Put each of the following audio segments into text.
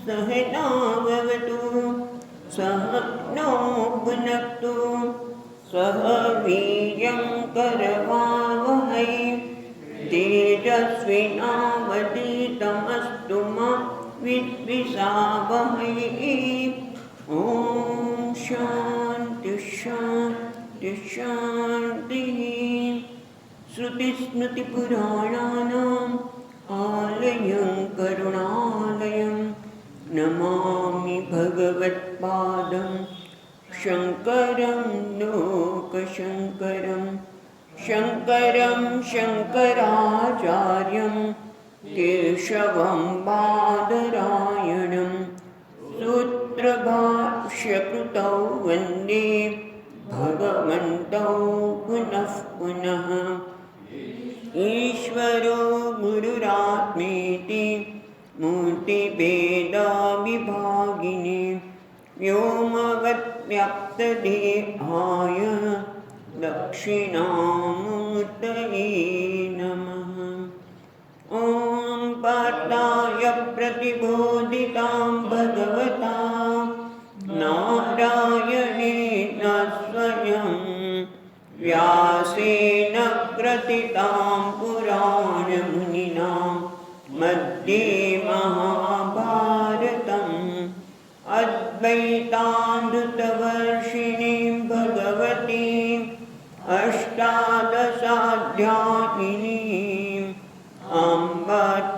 सहनाववतु सहनो भुनक्तु सह वीर्यं करवावहै तेजस्विनावधीतमस्तु मा विद्विषावहै। ॐ शान्ति शान्ति शान्तिः। श्रुतिस्मृतिपुराणानाम् आलयं करुणालयं नमामि भगवत्पादं शङ्करं लोकशङ्करं शङ्करं शङ्कराचार्यं केशवं बादरायणं सूत्रभाष्यकृतौ वन्दे भगवन्तौ पुनः पुनः। ईश्वरो गुरुरात्मेति मूर्तिभेदविभागिने व्योमवद्व्याप्तदेहाय दक्षिणामूर्तये नमः। ॐ पार्थाय प्रतिबोधितां भगवता नारायणेन स्वयं व्यासेन ग्रथितां पुराणमुनिना मध्ये महाभारतम् अद्वैतामृतवर्षिणीं भगवतीम् अष्टादशाध्यायिनीम् अम्ब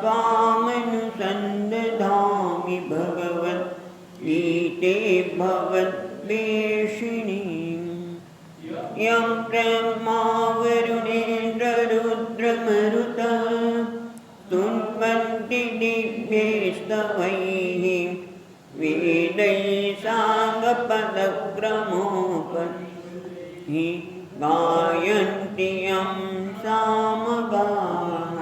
त्वामनुसन्दधामि भगवद्गीते भगवद्वेषिणीम्। यं ब्रह्मा वरुणेन्द्ररुद्रमरुतः स्तुन्वन्ति दिव्यैस्तवैः वेदैः साङ्गपदक्रमोपरि गायन्ति यं सामगाः।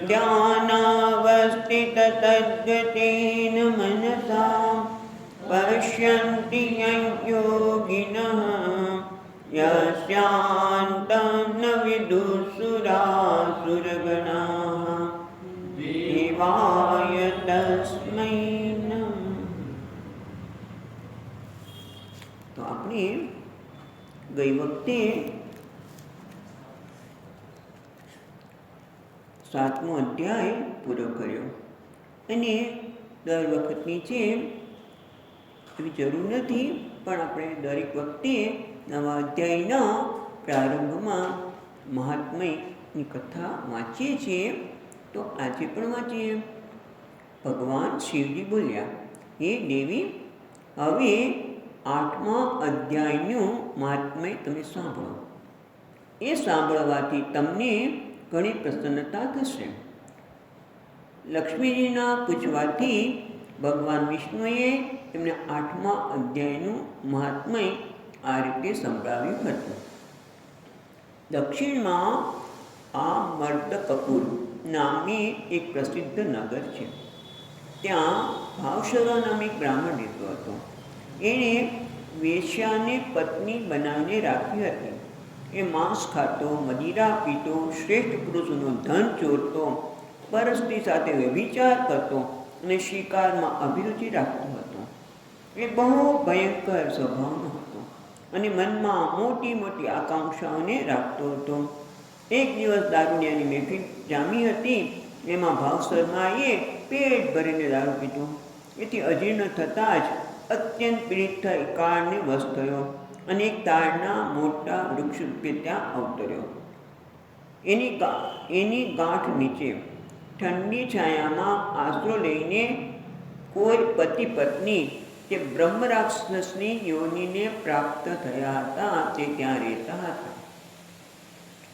ध्यानावस्थिततद्गतेन मनसा पश्यन्ति यं योगिनः यस्यान्तं न विदुःसुरासुरगणाः देवाय तस्मै नमः। तो આપણે ગઈ વખતે 7મો અધ્યાય પૂરો કર્યો અને દર વખતની જેમ એવી જરૂર નથી, પણ આપણે દરેક વખતે નવા અધ્યાયના પ્રારંભમાં મહાત્મયની કથા વાંચીએ છીએ. તો આજે પણ વાંચીએ. ભગવાન શિવજી બોલ્યા, હે દેવી, હવે 8મા અધ્યાયનું મહાત્મય તમે સાંભળો. એ સાંભળવાથી તમને ઘણી પ્રસન્નતા થશે. લક્ષ્મીજીના પૂછવાથી ભગવાન વિષ્ણુએ એમને 8મા અધ્યાયનું મહાત્મય આ રીતે સંભળાવ્યું હતું. દક્ષિણમાં આ મર્દકપુર નામની એક પ્રસિદ્ધ નગર છે. ત્યાં ભાવસરા નામે એક બ્રાહ્મણ રહેતો હતો. એણે વેશ્યાને પત્ની બનાવીને રાખી હતી. એ માંસ ખાતો, મદિરા પીતો, શ્રેષ્ઠ પુરુષોનું ધન ચોરતો, પરસ્ત્રી સાથે વ્યભિચાર કરતો અને શિકારમાં અભિરુચિ રાખતો હતો. એ બહુ ભયંકર સ્વભાવનો હતો અને મનમાં મોટી મોટી આકાંક્ષાઓને રાખતો હતો. એક દિવસ દારૂડિયાની મહેફિલ જામી હતી. એમાં ભાવસરમાએ પેટ ભરીને દારૂ પીધો. એથી અજીર્ણ થતાં જ અત્યંત પીડિત થઈ કાળને વશ થયો અને એક તાડના મોટા વૃક્ષ રૂપે ત્યાં અવતર્યો. એની ગાંઠ નીચે ઠંડી છાયામાં આશરો લઈને કોઈ પતિ પત્ની જે બ્રહ્મરાક્ષસની યોનિને પ્રાપ્ત થયા હતા તે ત્યાં રહેતા હતા.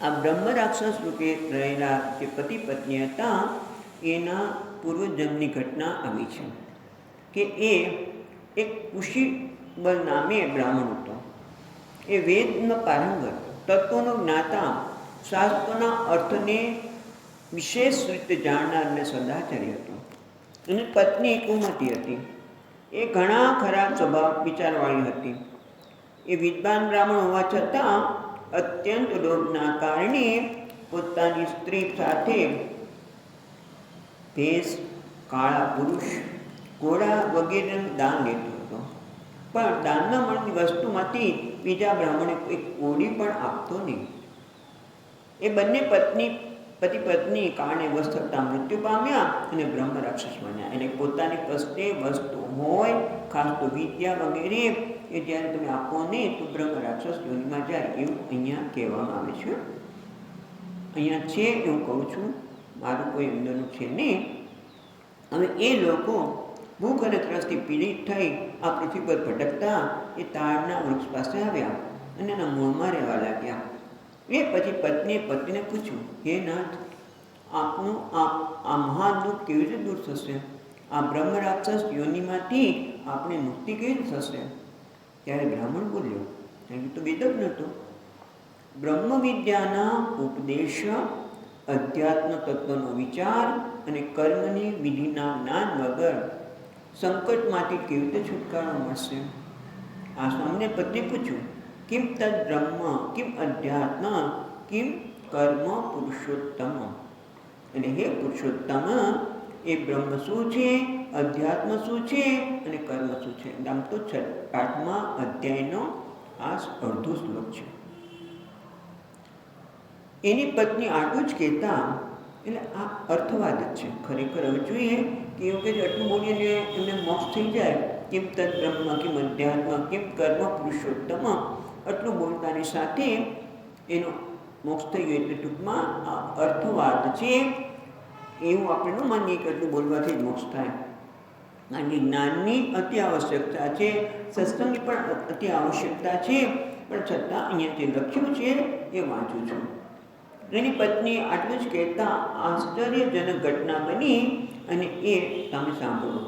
આ બ્રહ્મરાક્ષસ રૂપે રહેલા જે પતિ પત્ની હતા એના પૂર્વજન્મની ઘટના આવી છે કે એ એક કુશીબલ નામે બ્રાહ્મણ હતો. એ વેદમાં પારંગત, તત્વનો જ્ઞાતા, શાસ્ત્રોના અર્થને વિશેષ રીતે જાણનાર અને સદાચારી હતો. અને પત્ની કુમતી હતી. એ ઘણા ખરાબ સ્વભાવ વિચારવાળી હતી. એ વિદ્વાન બ્રાહ્મણ હોવા છતાં અત્યંત લોભના કારણે પોતાની સ્ત્રી સાથે ભેસ કાળા પુરુષ, ઘોડા વગેરેનું દાન લેતો હતો, પણ દાનમાં મળતી વસ્તુમાંથી બીજા બ્રાહ્મણે કોઈ કોડી પણ આપતો નહીં. એ બંને પતિ પત્ની કારણે વશ થતાં મૃત્યુ પામ્યા અને બ્રહ્મ રાક્ષસ બન્યા. એટલે પોતાની કષ્ટે વસ્તુ હોય, ખાસ તો વિદ્યા વગેરે, એ જ્યારે તમે આપો નહીં તો બ્રહ્મ રાક્ષસ યોનિમાં જાય, એવું અહીંયા કહેવામાં આવે છે. અહીંયા છે એવું કહું છું, મારું કોઈ અંદરનું છે નહીં. હવે એ લોકો ભૂખ અને ત્રસથી પીડિત થઈ આ પૃથ્વી પર ભટકતા એ તાડના વૃક્ષ પાસે આવ્યા અને એના મૂળમાં રહેવા લાગ્યા. એ પછી પત્નીએ પતિને પૂછ્યું, હે નાથ, આપનું આ મહાન દુઃખ કેવી રીતે દૂર થશે? આ બ્રહ્મ રાક્ષસ યોનિમાંથી આપણે મુક્તિ કેવી રીતે થશે? ત્યારે બ્રાહ્મણ બોલ્યો, એ તો વેદજ્ઞ હતો, બ્રહ્મ વિદ્યાના ઉપદેશ, અધ્યાત્મ તત્વનો વિચાર અને કર્મની વિધિના જ્ઞાન વગર સંકટમાંથી કેવી રીતે છુટકારો મળશે? આ સામને પત્ની પૂછ્યું, કિમ તદ બ્રહ્મ, કિમ અધ્યાત્મ, કિમ કર્મ પુરુષોત્તમ. એટલે હે પુરુષોત્તમ, એ બ્રહ્મ શું છે, અધ્યાત્મ શું છે અને કર્મ શું છે? આમ તો 8મા અધ્યાયનો આ અડધો શ્લોક છે. એની પત્ની આટલું જ કહેતા, એટલે આ અર્થવાદ જ છે. ખરેખર હવે જોઈએ કે એવું કે આટલું બોલીને એમને મોક્ષ થઈ જાય, કેમ તદ બ્રહ્મ, કેમ અધ્યાત્મ, કેમ કર્મ પુરુષોત્તમ, આટલું બોલતાની સાથે એનો મોક્ષ થઈ ગયો. એટલે ટૂંકમાં આ અર્થવાદ છે, એવું આપણે ન માનીએ કે આટલું બોલવાથી જ મોક્ષ થાય. અને જ્ઞાનની અતિ આવશ્યકતા છે, સત્સંગની પણ અતિ આવશ્યકતા છે, પણ છતાં અહીંયા જે લખ્યું છે એ વાંચું છું. એની પત્ની આટલું જ કહેતા આશ્ચર્યજનક ઘટના બની અને એ તમે સાંભળો.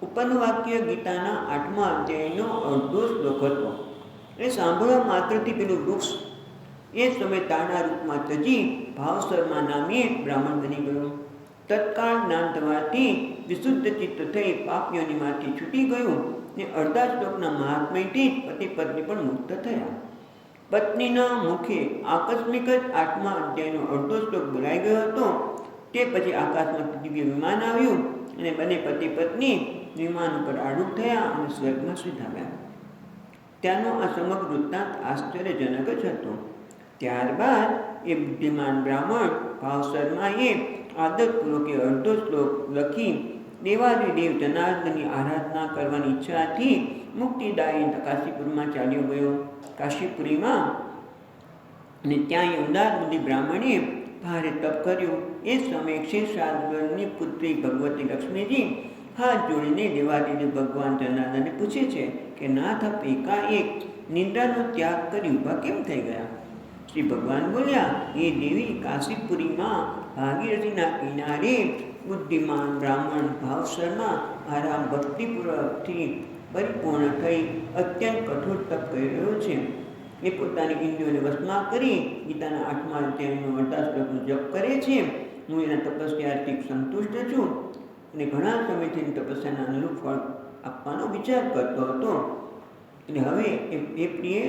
ઉપરનું વાક્ય ગીતાના 8મા અધ્યાયનો અડધો શ્લોક હતો. એ સાંભળવા માત્રથી પેલું વૃક્ષ એ સમય તાળના રૂપમાં તજી ભાવસરમા નામે બ્રાહ્મણ બની ગયો. તત્કાળ જ્ઞાન થવાથી વિશુદ્ધ ચિત્ત થઈ પાપયોનીમાંથી છૂટી ગયું ને અડધા શ્લોકના મહાત્મ્યથી જ પતિ પત્ની પણ મુક્ત થયા. પત્નીના મુખે આકસ્મિક જ 8મા અધ્યાયનો અડધો શ્લોક બોલાઈ ગયો હતો. તે પછી આકાશમાંથી દિવ્ય વિમાન આવ્યું અને બંને પતિ પત્ની વિમાન ઉપર આરૂઢ થયા અને સ્વર્ગમાં સીધાવ્યા. ત્યાંનો આ સમગ્ર વૃત્તાંત આશ્ચર્યજનક જ હતો. ત્યારબાદ એ બુદ્ધિમાન બ્રાહ્મણ ભાવસરમાએ આદરપૂર્વક અડધો શ્લોક લખી દેવાધિદેવ જનાર્દનની આરાધના કરવાની ઈચ્છાથી મુક્તિદાયી કાશીપુરમાં ચાલ્યો ગયો. કાશીપુરીમાં અને ત્યાં એ ઉદાર બુદ્ધિ બ્રાહ્મણે ભારે તપ કર્યું. એ સમયે ક્ષીરસાગરની પુત્રી ભગવતી લક્ષ્મીજી હાથ જોડીને દેવાધિદેવ ભગવાન જનાર્દનને પૂછે છે કે નાથ, આપ એકાએક નિંદ્રાનો ત્યાગ કરી ઊભા કેમ થઈ ગયા? શ્રી ભગવાન બોલ્યા, એ દેવી, કાશીપુરીમાં ભાગીરથીના કિનારે બુદ્ધિમાન બ્રાહ્મણ ભાવસરમાં મારા ભક્તિપૂર્વકથી પરિપૂર્ણ થઈ અત્યંત કઠોર તપ કરી રહ્યો છે. એ પોતાની ઇન્દ્રિયોને વશમાં કરી ગીતાના 8મા અધ્યાયનો અડધા શ્લોકનો જપ કરે છે. હું એના તપસ્યાથી સંતુષ્ટ છું અને ઘણા સમયથી તપસ્યાના અનુરૂપ ફળ આપવાનો વિચાર કરતો હતો. અને હવે એ પ્રિય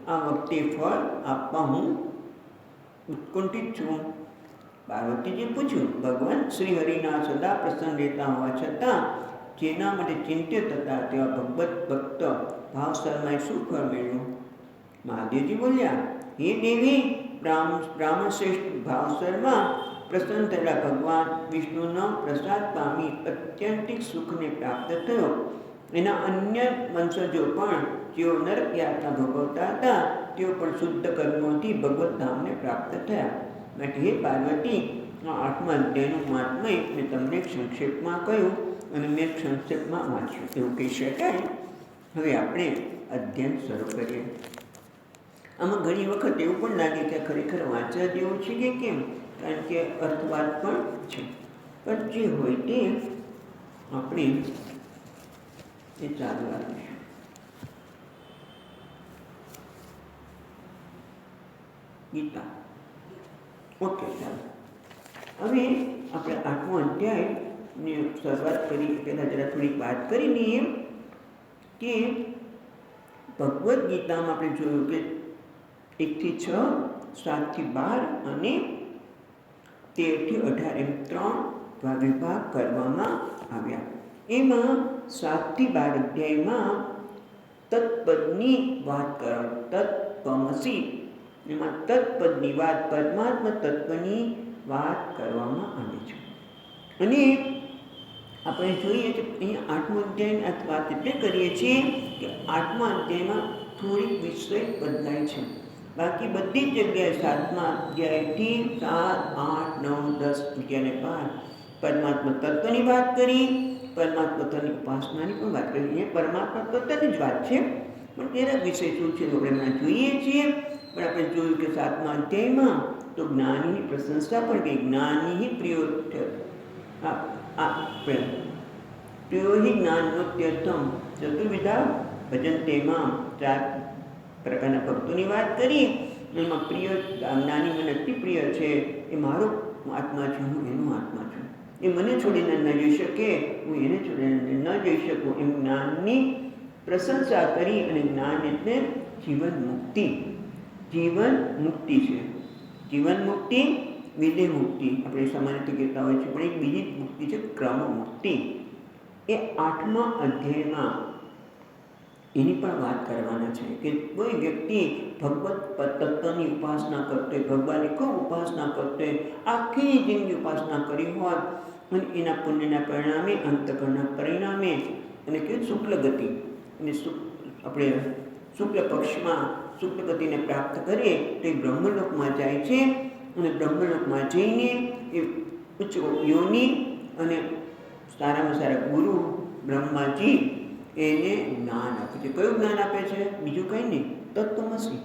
આ વખતે ફળ આપવા હું ઉત્કંઠિત છું. પાર્વતીજીએ પૂછ્યું, ભગવાન શ્રી હરિના સદા પ્રસન્ન રહેતા હોવા છતાં જેના માટે ચિંતિત હતા તેવા ભગવત ભક્ત ભાવસરમાએ શું ફળ મેળવ્યું? મહાદેવજી બોલ્યા, હે દેવી, બ્રાહ્મણ શ્રેષ્ઠ ભાવસરમાં પ્રસન્ન થયેલા ભગવાન વિષ્ણુનો પ્રસાદ પામી અત્યંતિક સુખને પ્રાપ્ત થયો. એના અન્ય વંશજો પણ જેઓ નરક યાતના ભોગવતા હતા તેઓ પણ શુદ્ધ કર્મોથી ભગવત ધામને પ્રાપ્ત થયા. માટે હે પાર્વતી, આ 8મા અધ્યાયનું મહાત્મય મેં તમને સંક્ષેપમાં કહ્યું અને મેં સંક્ષેપમાં વાંચ્યું એવું કહી શકાય. હવે આપણે અધ્યયન શરૂ કરીએ. આમાં ઘણી વખત એવું પણ લાગે કે ખરેખર વાંચવા જેવું છે કે કેમ, કારણ કે અર્થવાદ પણ છે. પણ જે હોય તે આપણે એ ચાલુ રાખીશું. ગીતા. ઓકે, ચાલો. હવે આપણે 8મો અધ્યાયની શરૂઆત કરી પહેલાં જરા થોડીક વાત કરી લઈએ કે ભગવદ્ ગીતામાં આપણે જોયું કે 1 થી 6, 7 થી 12 અને 13 થી 18 એમ 3 વિભાગ કરવામાં આવ્યા. એમાં 7 થી 12 અધ્યાયમાં તત્પદની વાત કરવાનું, તત્ત્વમસી એમાં તત્પદની વાત, પરમાત્મા તત્વની વાત કરવામાં આવે છે. અને આપણે જોઈએ કે અહીંયા 8મો અધ્યાયની વાત એટલે કરીએ છીએ કે 8મા અધ્યાયમાં થોડીક વિષય બદલાય છે. બાકી બધી જ જગ્યાએ 7મા અધ્યાયથી 7, 8, 9, 10, 11 અને 12 પરમાત્મા તત્વની વાત કરી, પરમાત્મા તત્વની ઉપાસનાની પણ વાત કરી. એ પરમાત્મા તત્વની જ વાત છે, પણ તેના વિષય શું છે આપણે હમણાં જોઈએ છીએ. પણ આપણે જોયું કે 7મા અધ્યાયમાં તો જ્ઞાનીની પ્રશંસા પણ ગઈ. જ્ઞાની પ્રિયો પ્રિયો હિ જ્ઞાનોત્યર્થમ ચતુર્વિધા ભજન્તે મામ, 4 પ્રકારના ભક્તોની વાત કરી. એમાં પ્રિય જ્ઞાની મને અતિ પ્રિય છે, એ મારો આત્મા છે, હું એનો આત્મા છું. એ મને છોડીને ન જઈ શકે, હું એને છોડીને ન જઈ શકું. એમ જ્ઞાનની પ્રશંસા કરી. અને જ્ઞાન એટલે જીવન મુક્તિ. જીવન મુક્તિ છે. જીવન મુક્તિ, વિદેહ મુક્તિ આપણે સામાન્ય રીતે કહેતા હોય છે, પણ એક બીજી મુક્તિ છે ક્રમ મુક્તિ. એ 8મા અધ્યાયમાં એની પણ વાત કરવાના છે કે કોઈ વ્યક્તિ ભગવત તત્વની ઉપાસના કરતો હોય, ભગવાનની ખૂબ ઉપાસના કરતો હોય, આખી જિંદગી ઉપાસના કરી હોય અને એના પુણ્યના પરિણામે, અંતકરણના પરિણામે અને કે શુક્લ ગતિ અને આપણે શુક્લ પક્ષમાં શુક્લ ગતિને પ્રાપ્ત કરીએ તો એ બ્રહ્મલોકમાં જાય છે. અને બ્રહ્મલોકમાં જઈને એ ઉચ્ચ યોની અને સારામાં સારા ગુરુ બ્રહ્માજી એને જ્ઞાન આપે છે. કયું જ્ઞાન આપે છે? બીજું કંઈ નહીં, તત્વમસી.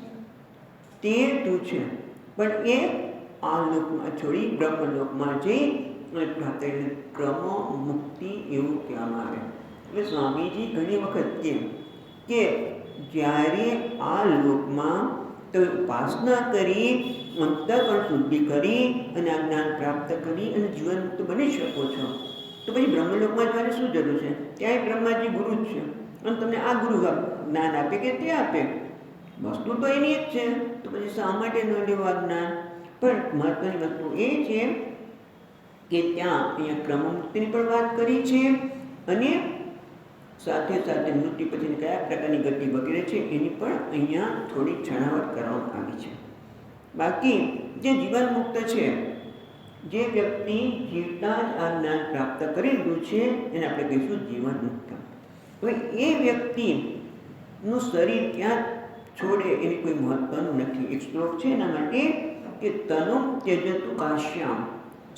તે તું છે. પણ એ આ લોકમાં છોડી બ્રહ્મલોકમાં જઈ અને પ્રાપ્ત ક્રમ મુક્તિ એવું કહેવામાં આવે. એટલે સ્વામીજી ઘણી વખત કે જ્યારે આ લોકમાં તો ઉપાસના કરી, અંતઃકરણ શુદ્ધિ કરી અને આ જ્ઞાન પ્રાપ્ત કરી અને જીવન મુક્ત બની શકો છો, તો પછી બ્રહ્મલોકમાં જવાની શું જરૂર છે? ત્યાંય બ્રહ્માજી ગુરુ જ છે અને તમને આ ગુરુ જ્ઞાન આપે કે તે આપે, વસ્તુ તો એની જ છે. તો પછી શા માટે ન લેવા જ્ઞાન? પણ મહત્વની વસ્તુ એ છે કે ત્યાં અહીંયા ક્રમમુક્તિની પણ વાત કરી છે અને સાથે સાથે મૃત્યુ પછીની કયા પ્રકારની ગતિ વગેરે છે એની પણ અહીંયા થોડી છણાવટ કરવામાં આવી છે. બાકી જે જીવન મુક્ત છે, જે વ્યક્તિ જીવતા જ આ જ્ઞાન પ્રાપ્ત કરેલું છે એને આપણે કહીશું જીવન મુક્ત. હવે એ વ્યક્તિનું શરીર ક્યાં છોડે એની કોઈ મહત્વનું નથી. એક શ્લોક છે એના માટે કે તનુ ત્યજતુ કાશ્યામ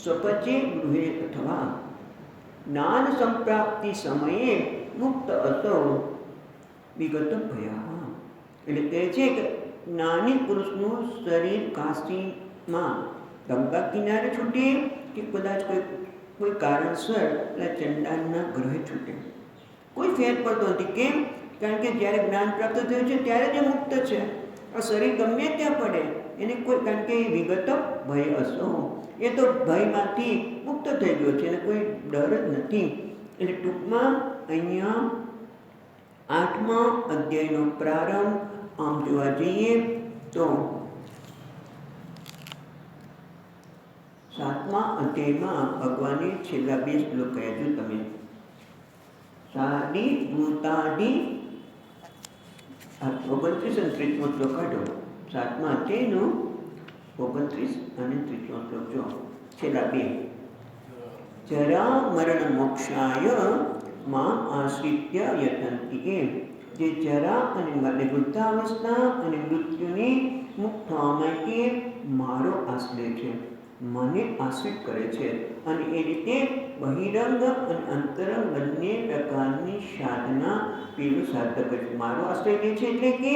સ્વપચે ગૃહે અથવા જ્ઞાન સંપ્રાપ્તિ સમયે મુક્ત અસો વિગત ભયા. એટલે કહે છે કે જ્ઞાની પુરુષનું શરીર કાશીમાં ગંગા કિનારે છૂટે કે કદાચ કોઈ કારણસર પેલા ચંડાલના ગ્રહે છૂટે, કોઈ ફેર પડતો નથી. કેમ? કારણ કે જ્યારે જ્ઞાન પ્રાપ્ત થયું છે ત્યારે જ મુક્ત છે. આ શરીર ગમે ત્યાં પડે એને કોઈ, કારણ કે વિગત ભય અસો, એ તો ભયમાંથી મુક્ત થઈ ગયો છે એને કોઈ ડર જ નથી. એટલે ટૂંકમાં અહીંયા 8મા અધ્યાયનો પ્રારંભ આમ જોવા જઈએ તો 7મા અધ્યાયમાં ભગવાને છેલ્લા 2 શ્લોક કહ્યા છો તમે. સાડી ભૂતાડી 29 અને 30મો શ્લોક કાઢો. 7મા અધ્યાયનો 29 અને 30મો શ્લોક જો છેલ્લા 2. જરા મરણ મોક્ષાય માં આશ્રિત્ય યતંતિ. એ જે જરા અને વૃદ્ધાવસ્થા અને મૃત્યુને મુક્ત થવા માટે મારો આશ્રય છે, મને આશ્રિત કરે છે અને એ રીતે બહિરંગ અને અંતરંગ બંને પ્રકારની સાધના પેલું સાધક છે. મારો આશ્રય લે છે એટલે કે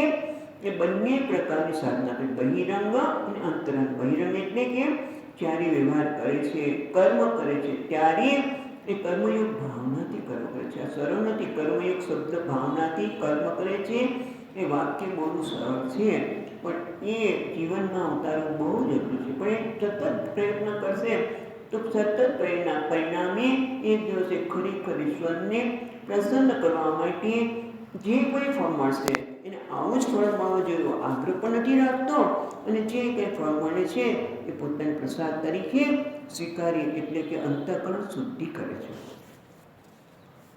એ બંને પ્રકારની સાધના કરે, બહિરંગ અને અંતરંગ. બહિરંગ એટલે કે જ્યારે વ્યવહાર કરે છે, કર્મ કરે છે, ત્યારે એ કર્મયોગ ભાવનાથી કર્મ કરે છે. આ સરળ નથી. કર્મયોગ શબ્દ ભાવનાથી કર્મ કરે છે. એ વાક્ય બહુ સરળ છે પણ એ જીવનમાં ઉતારવું બહુ જ અઘરું છે. પણ એ સતત પ્રયત્ન કરશે તો સતત પરિણામે એક દિવસે ખરેખર ઈશ્વરને પ્રસન્ન કરવા માટે જે કોઈ ફળ મળશે એને આવું જ ફળ મળવું જોઈએ આગ્રહ પણ નથી રાખતો. અને જે કંઈ ફળ મળે છે એ પોતાના પ્રસાદ તરીકે સ્વીકારી, એટલે કે અંતઃકરણ શુદ્ધિ કરે છે.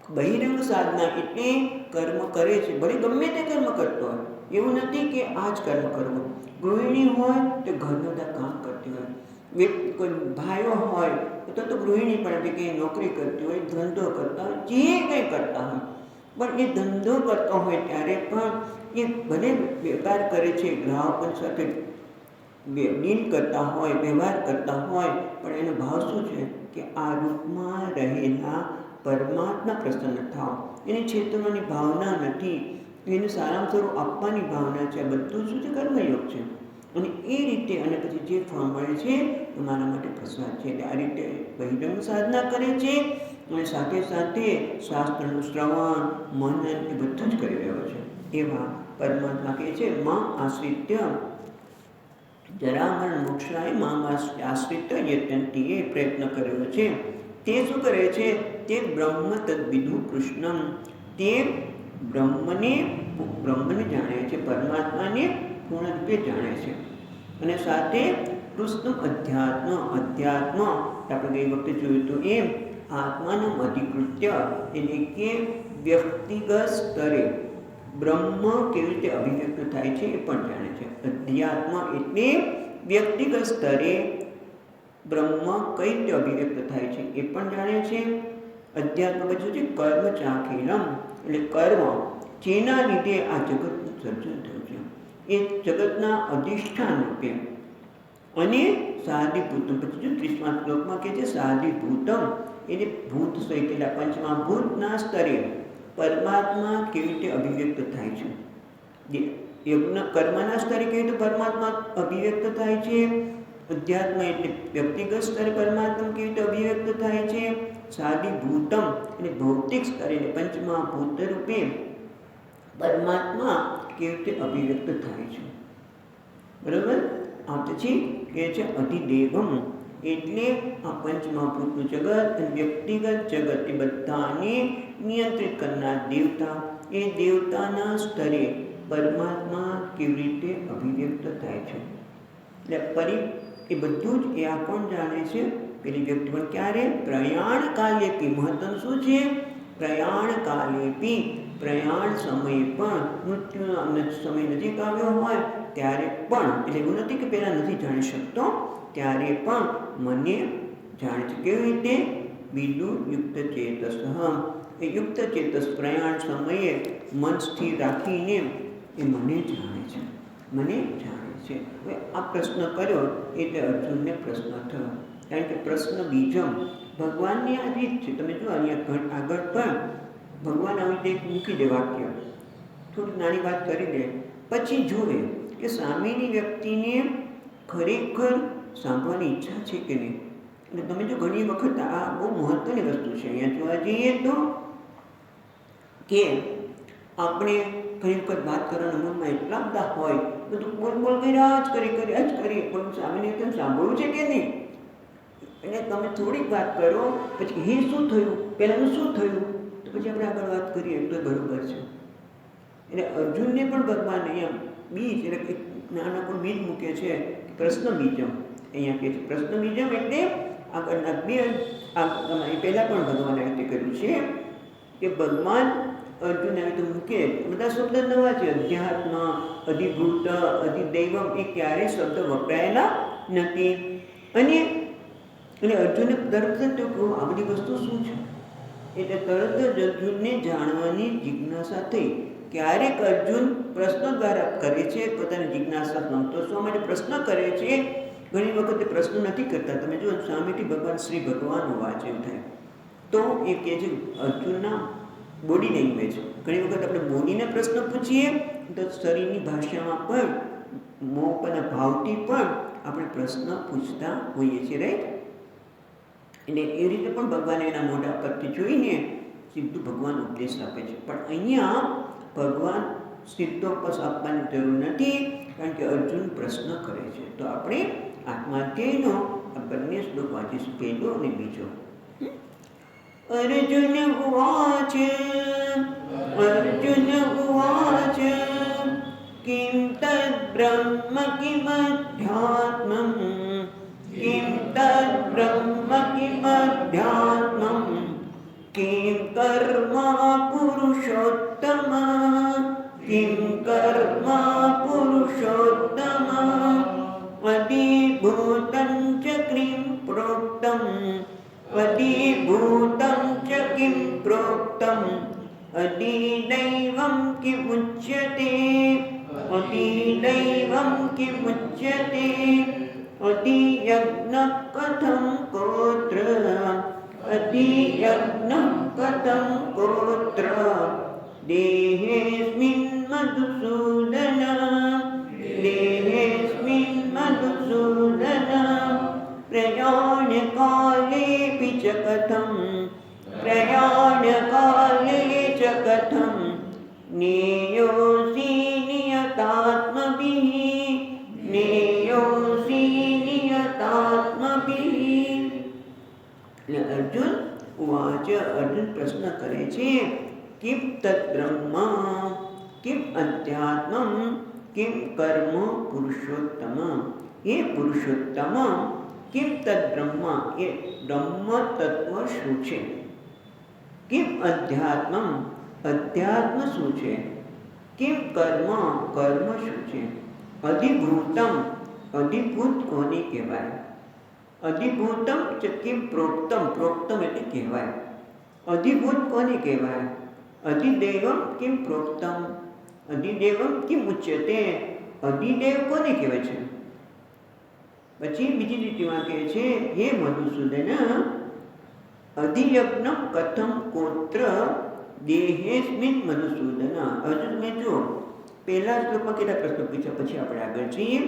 બહિરંગ સાધના એટલે કર્મ કરે છે, ભલે ગમે તે કર્મ કરતો હોય, એવું નથી કે આ જ કર્મ કરવું. ગૃહિણી હોય તો ઘરના બધા કામ કરતી હોય, કોઈ ભાઈઓ હોય તો ગૃહિણી પણ હતી કે નોકરી કરતી હોય, ધંધો કરતા હોય, જે કંઈ કરતા હોય, પણ એ ધંધો કરતો હોય ત્યારે પણ એ ભલે વેપાર કરે છે, ગ્રાહકો સાથે ડીલ કરતા હોય, વ્યવહાર કરતા હોય, પણ એનો ભાવ શું છે કે આ રૂપમાં રહેલા પરમાત્મા પ્રસન્ન થાવ, એને છેતરવાની ભાવના નથી, એને સારામાં સારું આપવાની ભાવના છે. આ બધું શું છે? કર્મયોગ છે. અને એ રીતે અને પછી જે ફળ મળે છે એ મારા માટે પ્રસાદ છે. આ રીતે બહિરંગ સાધના કરે છે અને સાથે સાથે શાસ્ત્રનું શ્રવણ, મનન એ બધું જ કરી રહ્યો છે. એવા પરમાત્મા કહે છે માં આશ્રિત્ય જરામરણ મોક્ષાય માં આશ્રિત્ય યત્નંતીએ પ્રયત્ન કર્યો છે. તે શું કરે છે? તે બ્રહ્મ તદ્વિદુ કૃષ્ણમ, તે બ્રહ્મને જાણે છે, પરમાત્માને પૂર્ણ રૂપે જાણે છે. અને સાથે કૃષ્ણ અધ્યાત્મ આપણે ગઈ વખતે જોયું હતું એમ આત્માનું અધિકૃત્ય એટલે કે વ્યક્તિગત સ્તરે બ્રહ્મ કેવી રીતે અભિવ્યક્ત થાય છે એ પણ જાણે છે. અધ્યાત્મ એટલે વ્યક્તિગત સ્તરે બ્રહ્મ કઈ રીતે અભિવ્યક્ત થાય છે એ પણ જાણે છે. અધ્યાત્મ બધું છે કર્મ ચાખેલમ એટલે કર્મ જેના લીધે આ જગતનું સર્જન થયું છે એ જગતના અધિષ્ઠાન રૂપે. અને સાધિભૂતમ પછી 30મા શ્લોકમાં કહે છે સાધિભૂતમ એટલે ભૂત સહિત એટલે પંચમા ભૂતના સ્તરે પરમાત્મા કેવી રીતે અભિવ્યક્ત થાય છે. યજ્ઞ કર્મના સ્તરે કેવી રીતે પરમાત્મા અભિવ્યક્ત થાય છે. અધ્યાત્મ એટલે વ્યક્તિગત સ્તરે પરમાત્મા કેવી રીતે અભિવ્યક્ત થાય છે. સાધિભૂતમ એટલે ભૌતિક સ્તરે પંચમા ભૂત રૂપે પરમાત્મા કેવી રીતે અભિવ્યક્ત થાય છે. બરાબર. આ પછી કહે છે અધિદેવમ એટલે આ પંચમહાભૂતનું જગત અને વ્યક્તિગત જગત એ બધાને નિયંત્રિત કરનાર દેવતા, એ દેવતાના સ્તરે પરમાત્મા કેવી રીતે અભિવ્યક્ત થાય છે. એટલે એ બધું જ એ આ પણ જાણે છે. પેલી વ્યક્તિ પણ ક્યારે? પ્રયાણ કાલેપી. મહત્વનું શું છે? પ્રયાણ કાલેપી, પ્રયાણ સમયે પણ, મૃત્યુનો સમય નજીક આવ્યો હોય ત્યારે પણ, એટલે એવું નથી કે પહેલાં નથી જાણી શકતો, ત્યારે પણ મને જાણે છે. કેવી રીતે? વિદુ યુક્ત ચેતસ, એ યુક્ત ચેતસ પ્રયાણ સમયે મન સ્થિર રાખીને એ મને જાણે છે, મને જાણે છે. હવે આ પ્રશ્ન કર્યો એટલે અર્જુનને પ્રશ્ન થયો, કારણ કે પ્રશ્ન બીજમ ભગવાનની આ રીત છે. તમે જો અહીંયા આગળ પણ ભગવાન આવી રીતે મૂકી દે વાક્ય, થોડી નાની વાત કરી દે, પછી જુએ કે સામેની વ્યક્તિને ખરેખર સાંભળવાની ઈચ્છા છે કે નહીં. અને તમે જો ઘણી વખત આ બહુ મહત્વની વસ્તુ છે. અહીંયા જોવા જઈએ તો કે આપણે ઘણી વખત વાત કરવાના મનમાં એટલા બધા હોય, બધું બોલ કર્યા જ કરી, પણ સામેની વ્યક્તિને સાંભળવું છે કે નહીં. અને તમે થોડીક વાત કરો પછી હે શું થયું, પહેલાંનું શું થયું, તો પછી આપણે આગળ વાત કરીએ તો બરાબર છે. એટલે અર્જુનને પણ ભગવાન અહીંયા બીજ એટલે એક નાનકડું બીજ મૂકે છે, પ્રશ્ન બીજમ. અહીંયા કહે છે પ્રશ્ન બીજમ એટલે આગળના બે તમારી પહેલાં પણ ભગવાને આ રીતે કર્યું છે કે ભગવાન અર્જુન આવી રીતે મૂકે. બધા શબ્દ નવા છે. અધ્યાત્મ, અધિભૂત, અધિદૈવમ એ ક્યારેય શબ્દ વપરાયેલા નથી. અને અર્જુનને તરત જ કહું આ બધી વસ્તુ શું છે, એટલે તરત જ અર્જુનને જાણવાની જિજ્ઞાસા થઈ. ક્યારેક અર્જુન પ્રશ્નો દ્વારા કરે છે, પોતાની જિજ્ઞાસા સંતોષવા માટે પ્રશ્ન કરે છે. ઘણી વખતે પ્રશ્ન નથી કરતા. તમે જો સામેથી ભગવાન શ્રી ભગવાનનું વાંચન થાય તો એ કહે છે અર્જુનના બોડી લેંગ્વેજ. ઘણી વખત આપણે બોડીને પ્રશ્ન પૂછીએ તો શરીરની ભાષામાં પણ મોપના ભાવથી પણ આપણે પ્રશ્ન પૂછતા હોઈએ છીએ, રાઈટ. એટલે એ રીતે પણ ભગવાન એના મોઢા પરથી જોઈને સીધું ભગવાન ઉપદેશ આપે છે. પણ અહીંયા ભગવાન સીધો ઉપદેશ આપવાની જરૂર નથી, કારણ કે અર્જુન પ્રશ્ન કરે છે. તો આપણે આત્માધ્યાયનો આ બંને શ્લોક વાંચીશું, પહેલો અને બીજો. અર્જુન ઉવાચ કિમ તદ બ્રહ્મ કિમધ્યાત્મં કિમ તદ બ્રહ્મ કિમધ્યાત્મં કિમ કર્મ પુરુષોત્તમ કિમ કર્મ પુરુષોત્તમ અધિભૂતં ચ કિમ પ્રોક્તમ અધિભૂતં ચ કિમ પ્રોક્તમ અધિદૈવં કિમુચ્યતે અધિદૈવં કિમુચ્યતે અધિયજ્ઞ કથં કોત્ર અધિયજ્ઞ કથં કોત્ર દેહેસ્મિન મધુસૂદન દેહેસ્મિન મધુસૂદન પ્રયાણકાલેऽપि ચ કથં પ્રયાણકાલે ચ કથં જ્ઞેયોऽસि નિયતાત્મभिः જ્ઞેયોऽસि નિયતાત્મभिः. એટલે અર્જુન ઉવાચ, અર્જુન પ્રશ્ન કરે છે કિમ તદ્બ્રહ્મ કિમ અધ્યાત્મમ કિમ કર્મ પુરુષોત્તમ. એ પુરુષોત્તમ કિમ તદ્બ્રહ્મ, એ બ્રહ્મ તત્વ શું છે? કિમ અધ્યાત્મમ, અધ્યાત્મ શું છે? કિમ કર્મ, કર્મ શું છે? અધિભૂતમ, અધિભૂત કોને કહેવાય? અધિભૂતમ ચ કિમ પ્રોક્તમ, પ્રોક્તમ એટલે કહેવાય. અધિભૂત કોને કહેવાય? અધિદૈવમ કિમ પ્રોક્તમ, અધિદૈવમ કિમ ઉચ્યતે. અધિદેવ કોને કહેવાય છે? પછી બીજી લીટીમાં કહે છે હે મધુસૂદન અધિયજ્ઞ કથમ કોત્ર દેહેસ્મિન મધુસૂદન. હજુ તમે જો પહેલા શ્લોકમાં કેટલા પ્રશ્નો પૂછ્યા, પછી આપણે આગળ જઈએ.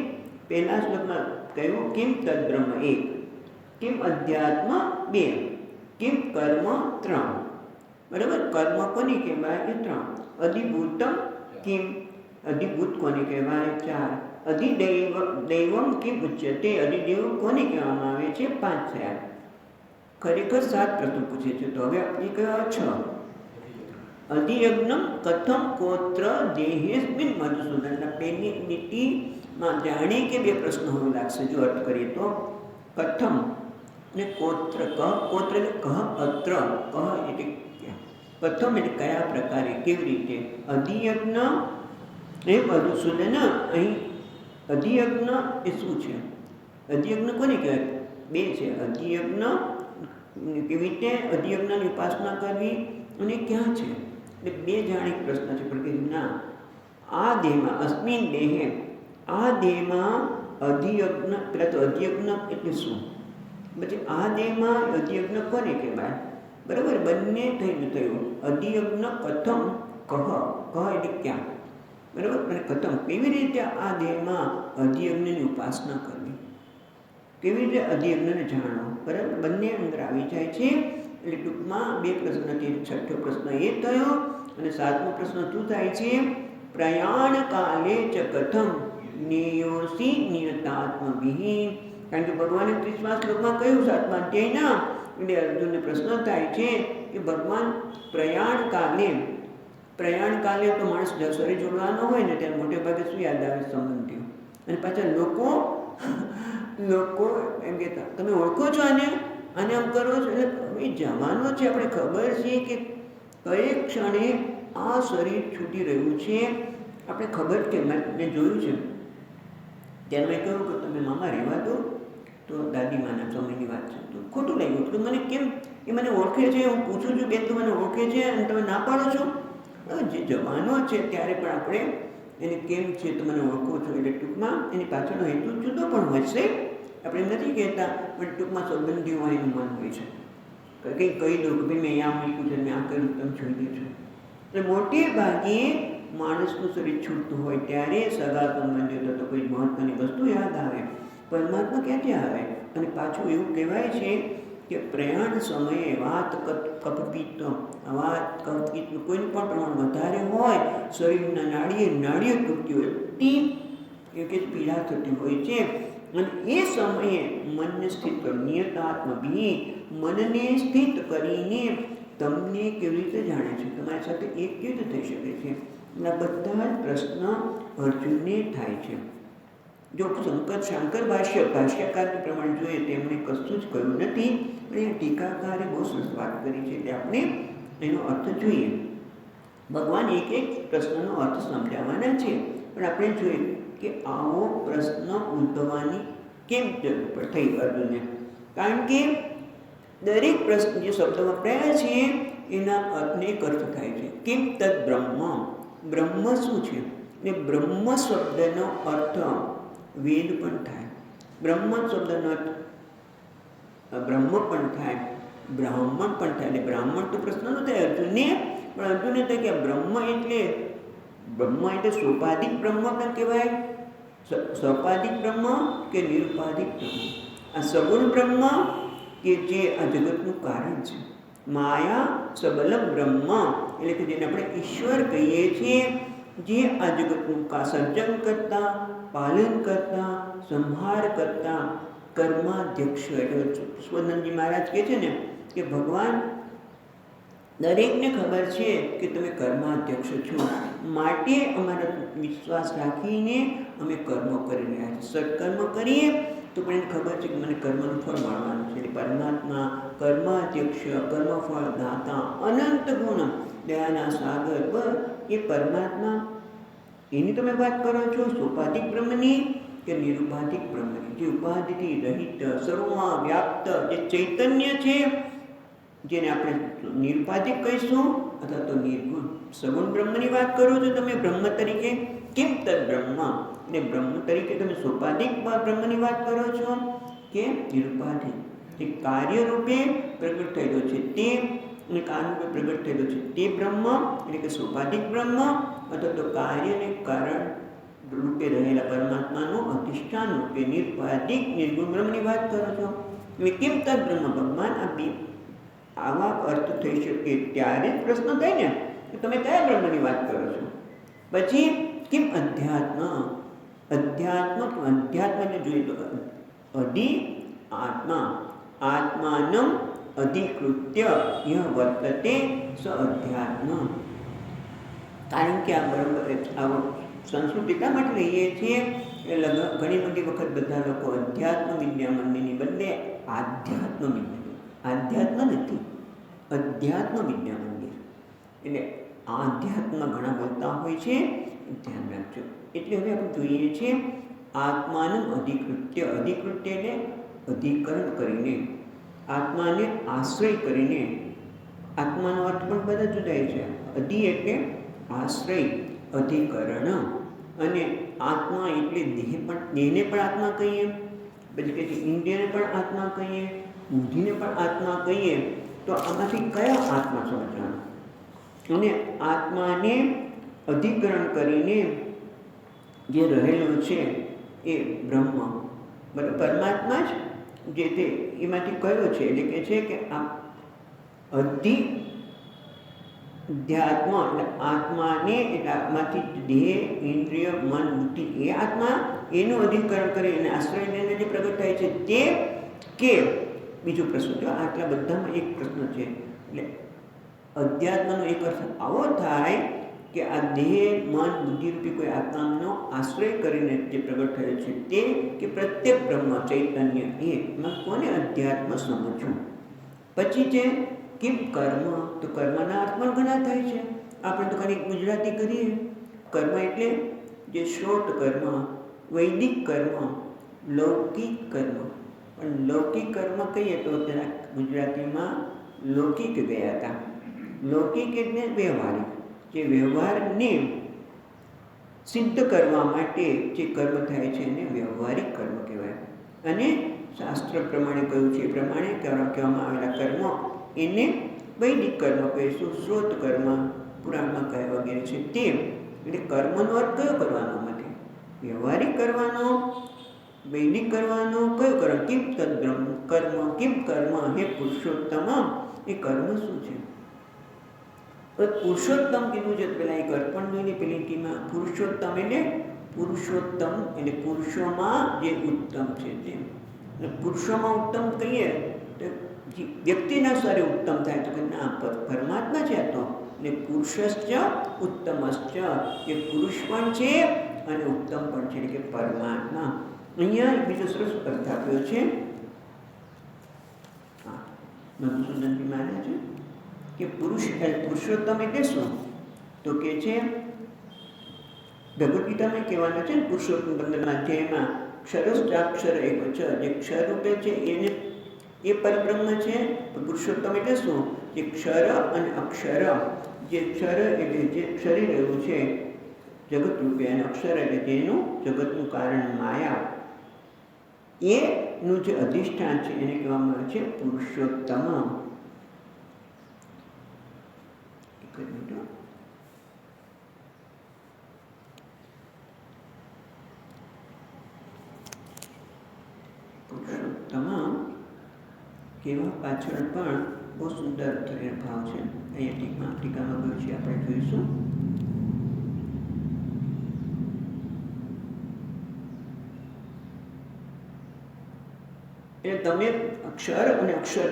પહેલા શ્લોકમાં કહ્યું કિમ તદ્બ્રહ્મ 1, કિમ અધ્યાત્મ 2, કિમ કર્મ 3. બરાબર, કર્મ કોને કહેવાય? એ 3. અધિભૂતમ કિમ, અધિભૂત કોને કહેવાય? 4. અધિદૈવમ કિમ ઉચ્યતે, અધિદેવ કોને કહેવામાં આવે છે? 5 થયા. ખરેખર 7 પ્રશ્નો પૂછે છે, તો હવે આપણે કહેવા 6. અધિયજ્ઞમ કથમ કોત્ર દેહેસ્મિન મધુસૂદન. પહેલી નીતિમાં જાણે કે 2 પ્રશ્નો હવે લાગશે જો અર્થ કરીએ તો. કથમ ને કોત્ર, કોત્ર એટલે કહ, અત્ર કહ એટલે કથમ એટલે કયા પ્રકારે, કેવી રીતે. અધિયજ્ઞ એ મધુસૂદન, અહીં અધિયજ્ઞ એ શું છે? અધિયજ્ઞ કોને કહેવાય? 2 છે. અધિયજ્ઞ કેવી રીતે અધિયજ્ઞની ઉપાસના કરવી અને ક્યાં છે? એટલે 2 જાણીક પ્રશ્ન છે. પણ કે ના, આ દેહમાં, અસ્મિન દેહે, આ દેહમાં અધિયજ્ઞ, પેલા તો અધિયજ્ઞ એટલે શું? પછી આ દેહમાં અધિયજ્ઞ કોને કહેવાય? બરાબર, બંને થઈને થયું. અધિયજ્ઞ કથમ કહ, કહ એટલે ક્યાં? બરાબર, અને કથમ કેવી રીતે આ દેહમાં અધિયજ્ઞની ઉપાસના કરવી, કેવી રીતે અધિયજ્ઞને જાણો. બરાબર, બંને અંદર આવી જાય છે. એટલે ટૂંકમાં 2 પ્રશ્નથી 6થો પ્રશ્ન એ થયો અને 7મો પ્રશ્ન શું થાય છે? પ્રયાણ કાલે ચ કથમ જ્ઞેયોऽસि નિયતાત્મभिः. કારણ કે ભગવાને 30મા શ્લોકમાં કહ્યું 7મા અધ્યાયના, એટલે અર્જુનને પ્રશ્ન થાય છે કે ભગવાન પ્રયાણ કાલે, પ્રયાણ કાલે તો માણસ શરીર જોડવાનો હોય ને ત્યારે મોટે ભાગે શું યાદ આવે? સંબંધીઓ. અને પાછા લોકો એમ કહેતા તમે ઓળખો છો આને, આને આમ કરો છો. એટલે એ જવાનો છે, આપણે ખબર છે કે કઈ ક્ષણે આ શરીર છૂટી રહ્યું છે, આપણે ખબર કે મેં જોયું છે. ત્યારે મેં કહ્યું કે તમે મામા રહેવા દો, તો દાદીમાના સમયની વાત છે. તો ખોટું લાગ્યું. તો મને કેમ એ મને ઓળખે છે, હું પૂછું છું બેન તો મને ઓળખે છે અને તમે ના પાડો છો. જે જવાનો છે ત્યારે પણ આપણે એને કેમ છે તો મને ઓળખો છો. એટલે ટૂંકમાં એની પાછળનો હેતુ જુદો પણ હોય છે. આપણે નથી કહેતા, પણ ટૂંકમાં સંબંધીઓ એનું મન હોય છે. કંઈક કહી દઉં કે ભાઈ મેં અહીંયા મૂક્યું છે, મેં આ કર્યું, તમે જોઈ લેજો. એટલે મોટે ભાગે માણસનું શરીર છૂટતું હોય ત્યારે સગા સંબંધીઓ તો કોઈ મહત્વની વસ્તુ યાદ આવે. પરમાત્મા ક્યાંથી આવે? અને પાછું એવું કહેવાય છે કે પ્રયાણ સમયે વાત કપપિત્ત, વાત કપપિત્તનું કોઈનું પણ પ્રમાણ વધારે હોય, શરીરના નાડીએ તૂટતી હોય, એ કે પીડા થતી હોય છે. અને એ સમયે મનને સ્થિત કરો, નિયતાત્મભી, મનને સ્થિત કરીને તમને કેવી રીતે જાણે છે, તમારી સાથે એક કેવી રીતે થઈ શકે છે. આ બધા જ પ્રશ્ન અર્જુનને થાય છે. જો શંકર ભાષ્યકારનું પ્રમાણ જોઈએ તેમણે કશું જ કહ્યું નથી, પણ એ ટીકાકારે બહુ સરસ વાત કરી છે. એટલે આપણે એનો અર્થ જોઈએ. ભગવાન એક એક પ્રશ્નનો અર્થ સમજાવવાના છે, પણ આપણે જોઈએ કે આવો પ્રશ્ન ઉદ્ભવવાની કેમ જરૂર થઈ અર્જુનને. કારણ કે દરેક પ્રશ્ન જે શબ્દ વપરાયા છે એના અર્થને એક અર્થ થાય છે. કેમ તદ બ્રહ્મ, બ્રહ્મ શું છે? ને બ્રહ્મ શબ્દનો અર્થ વેદ પણ થાય, બ્રહ્મ શબ્દનો અર્થ બ્રહ્મ પણ થાય, બ્રાહ્મણ પણ થાય. એટલે બ્રાહ્મણ તો પ્રશ્ન ન થાય અર્જુનને, પણ અર્જુનને થાય કે બ્રહ્મ એટલે સોપાધિક બ્રહ્મ પણ કહેવાય, સોપાધિક બ્રહ્મ કે નિરુપાધિક બ્રહ્મ. આ સગુણ બ્રહ્મ કે જે આ જગતનું કારણ છે, માયા સબલમ બ્રહ્મ એટલે કે જેને આપણે ઈશ્વર કહીએ છીએ, જે આ જગતનું સર્જન કરતા, પાલન કરતા, સંહાર કરતા કર્માધ્યક્ષ. સ્વનંદજી મહારાજ કહે છે ને કે ભગવાન દરેકને ખબર છે કે તમે કર્માધ્યક્ષ છો, માટે અમારા વિશ્વાસ રાખીને અમે કર્મો કરી રહ્યા છીએ. સત્કર્મ કરીએ તો પણ એને ખબર છે કે મને કર્મનું ફળ મળવાનું છે. એટલે પરમાત્મા કર્માધ્યક્ષ, કર્મફળ દાતા, અનંત ગુણ, દયાના સાગર, એ પરમાત્મા એની તમે વાત કરો છો સોપાધિક બ્રહ્મની કે નિરુપાધિક બ્રહ્મની, જે ઉપાધિથી રહિત સર્વમાં વ્યાપ્ત જે ચૈતન્ય છે, જેને આપણે નિરુપાધિક કહીશું અથવા તો નિર્ગુણ. સગુણ બ્રહ્મની વાત કરો છો તમે બ્રહ્મ તરીકે, કેમ તદ બ્રહ્મ એટલે બ્રહ્મ તરીકે તમે સોપાધિક બ્રહ્મની વાત કરો છો કે નિરુપાધિક, જે કાર્ય રૂપે પ્રગટ થયેલો છે તે, અને કારણ રૂપે પ્રગટ થયેલો છે તે બ્રહ્મ એટલે કે સોપાધિક બ્રહ્મ, અથવા તો કાર્ય અને કારણ રૂપે રહેલા પરમાત્માનું અધિષ્ઠાન રૂપે નિરુપાધિક નિર્ગુણ બ્રહ્મની વાત કરો છો. એટલે કેમ તદ બ્રહ્મ, ભગવાન આ બે આવા અર્થ થઈ શકે ત્યારે જ પ્રશ્ન થાય ને કે તમે કયા બ્રહ્મની વાત કરો છો. પછી કેમ અધ્યાત્મ, અધ્યાત્મ એટલે જોઈએ તો અધિ આત્મા, આત્માનમ અધિકૃત્ય યહ વર્તતે સ અધ્યાત્મ. કારણ કે આ બરાબર આવો સંસ્કૃત એટલા માટે લઈએ છીએ કે ઘણી બધી વખત બધા લોકો અધ્યાત્મ વિદ્યા મંદિરની બદલે આધ્યાત્મ વિદ્યા, આધ્યાત્મ નથી અધ્યાત્મ વિદ્યા મંદિર, એટલે આધ્યાત્મમાં ઘણા બોલતા હોય છે, ધ્યાન રાખજો. એટલે હવે આપણે જોઈએ છીએ આત્માનું અધિકૃત્ય, અધિકૃત્ય એટલે અધિકરણ કરીને, આત્માને આશ્રય કરીને. આત્માનો અર્થ પણ બધા જુદા છે. અધિ એટલે આશ્રય, અધિકરણ, અને આત્મા એટલે દેહ પણ, દેહને પણ આત્મા કહીએ, પછી કે ઇન્દ્રિયને પણ આત્મા કહીએ, બુદ્ધિને પણ આત્મા કહીએ. તો આમાંથી કયા આત્મા સમજવાનું? અને આત્માને અધિકરણ કરીને જે રહેલો છે એ બ્રહ્મ, બરાબર પરમાત્મા જ જે તે એમાંથી કયો છે, એટલે કે છે કે આ અધ્યાત્મ એટલે આત્માને, એટલે આમાંથી દેહ, ઇન્દ્રિય, મન, બુદ્ધિ એ આત્મા, એનું અધિકરણ કરી અને આશ્રય લઈને જે પ્રગટ થાય છે તે, કે બીજો પ્રશ્ન જો આટલા બધામાં એક પ્રશ્ન છે. એટલે અધ્યાત્મનો એક અર્થ આવો થાય કે આ દેહ, મન, બુદ્ધિ રૂપી કોઈ આત્માનો આશ્રય કરીને જે પ્રગટ થયેલ છે તે, કે પ્રત્યેક બ્રહ્મ ચૈતન્ય એમાં કોને અધ્યાત્મ સમજવું. પછી છે કેમ કર્મ, તો કર્મના અર્થ પણ ઘણા થાય છે. આપણે તો ખાલી ગુજરાતી કરીએ, કર્મ એટલે જે શ્રોત કર્મ, વૈદિક કર્મ, લૌકિક કર્મ. પણ લૌકિક કર્મ કહીએ તો તેના ગુજરાતીમાં લૌકિક ગયા હતા. લૌકિક એટલે વ્યવહારિક, જે વ્યવહારને સિદ્ધ કરવા માટે જે કર્મ થાય છે એને વ્યવહારિક કર્મ કહેવાય. અને શાસ્ત્ર પ્રમાણે કહ્યું છે એ પ્રમાણે કહેવામાં આવેલા કર્મ એને વૈદિક કર્મ કહીશું. શ્રોત કર્મ પુરાણમાં કહેવા વગેરે છે તે. એટલે કર્મનો અર્થ કયો કરવાનો માટે? વ્યવહારિક કરવાનો, વૈદિક કરવાનો, કયો કર્મ? કિમ તદ્બ્રહ્મ કર્મ, કિમ કર્મ હે પુરુષોત્તમ, એ કર્મ શું છે? પુરુષોત્તમ કીધું છે પેલા એક અર્પણ જોઈને પેલી ટીમાં પુરુષોત્તમ એટલે પુરુષોત્તમ એટલે પુરુષોમાં જે ઉત્તમ છે તે. પુરુષોમાં ઉત્તમ કહીએ તો વ્યક્તિના સ્તરે ઉત્તમ થાય તો કે ના પરમાત્મા છે તો. એટલે પુરુષશ્ચ ઉત્તમશ્ચ, એ પુરુષ પણ છે અને ઉત્તમ પણ છે, એટલે કે પરમાત્મા. અહીંયા બીજો સરસ અર્થ આપ્યો છે મધુસૂદનજી મહારાજ કે પુરુષોત્તમ એટલે શું? તો કે છે ભગવદ્ ગીતામાં કહેવાનું છે ને, પુરુષોત્તમ 15મા અધ્યાયમાં ક્ષરશ્ચાક્ષર એવ ચ, જે ક્ષર રૂપે છે એને એ પરબ્રહ્મ છે. પુરુષોત્તમ એટલે શું? જે ક્ષર અને અક્ષર, જે ક્ષર એટલે જે ક્ષરી રહ્યું છે જગત રૂપે, અને અક્ષર એટલે જેનું જગતનું કારણ માયા, એનું જે અધિષ્ઠાન છે એને કહેવામાં આવે છે પુરુષોત્તમ. પુરુષોત્તમ કહેવા પાછળ પણ બહુ સુંદર ભાવ છે. અહીંયા ટીકામાં ગયું છે, આપણે જોઈશું. એટલે તમે અક્ષર અને અક્ષર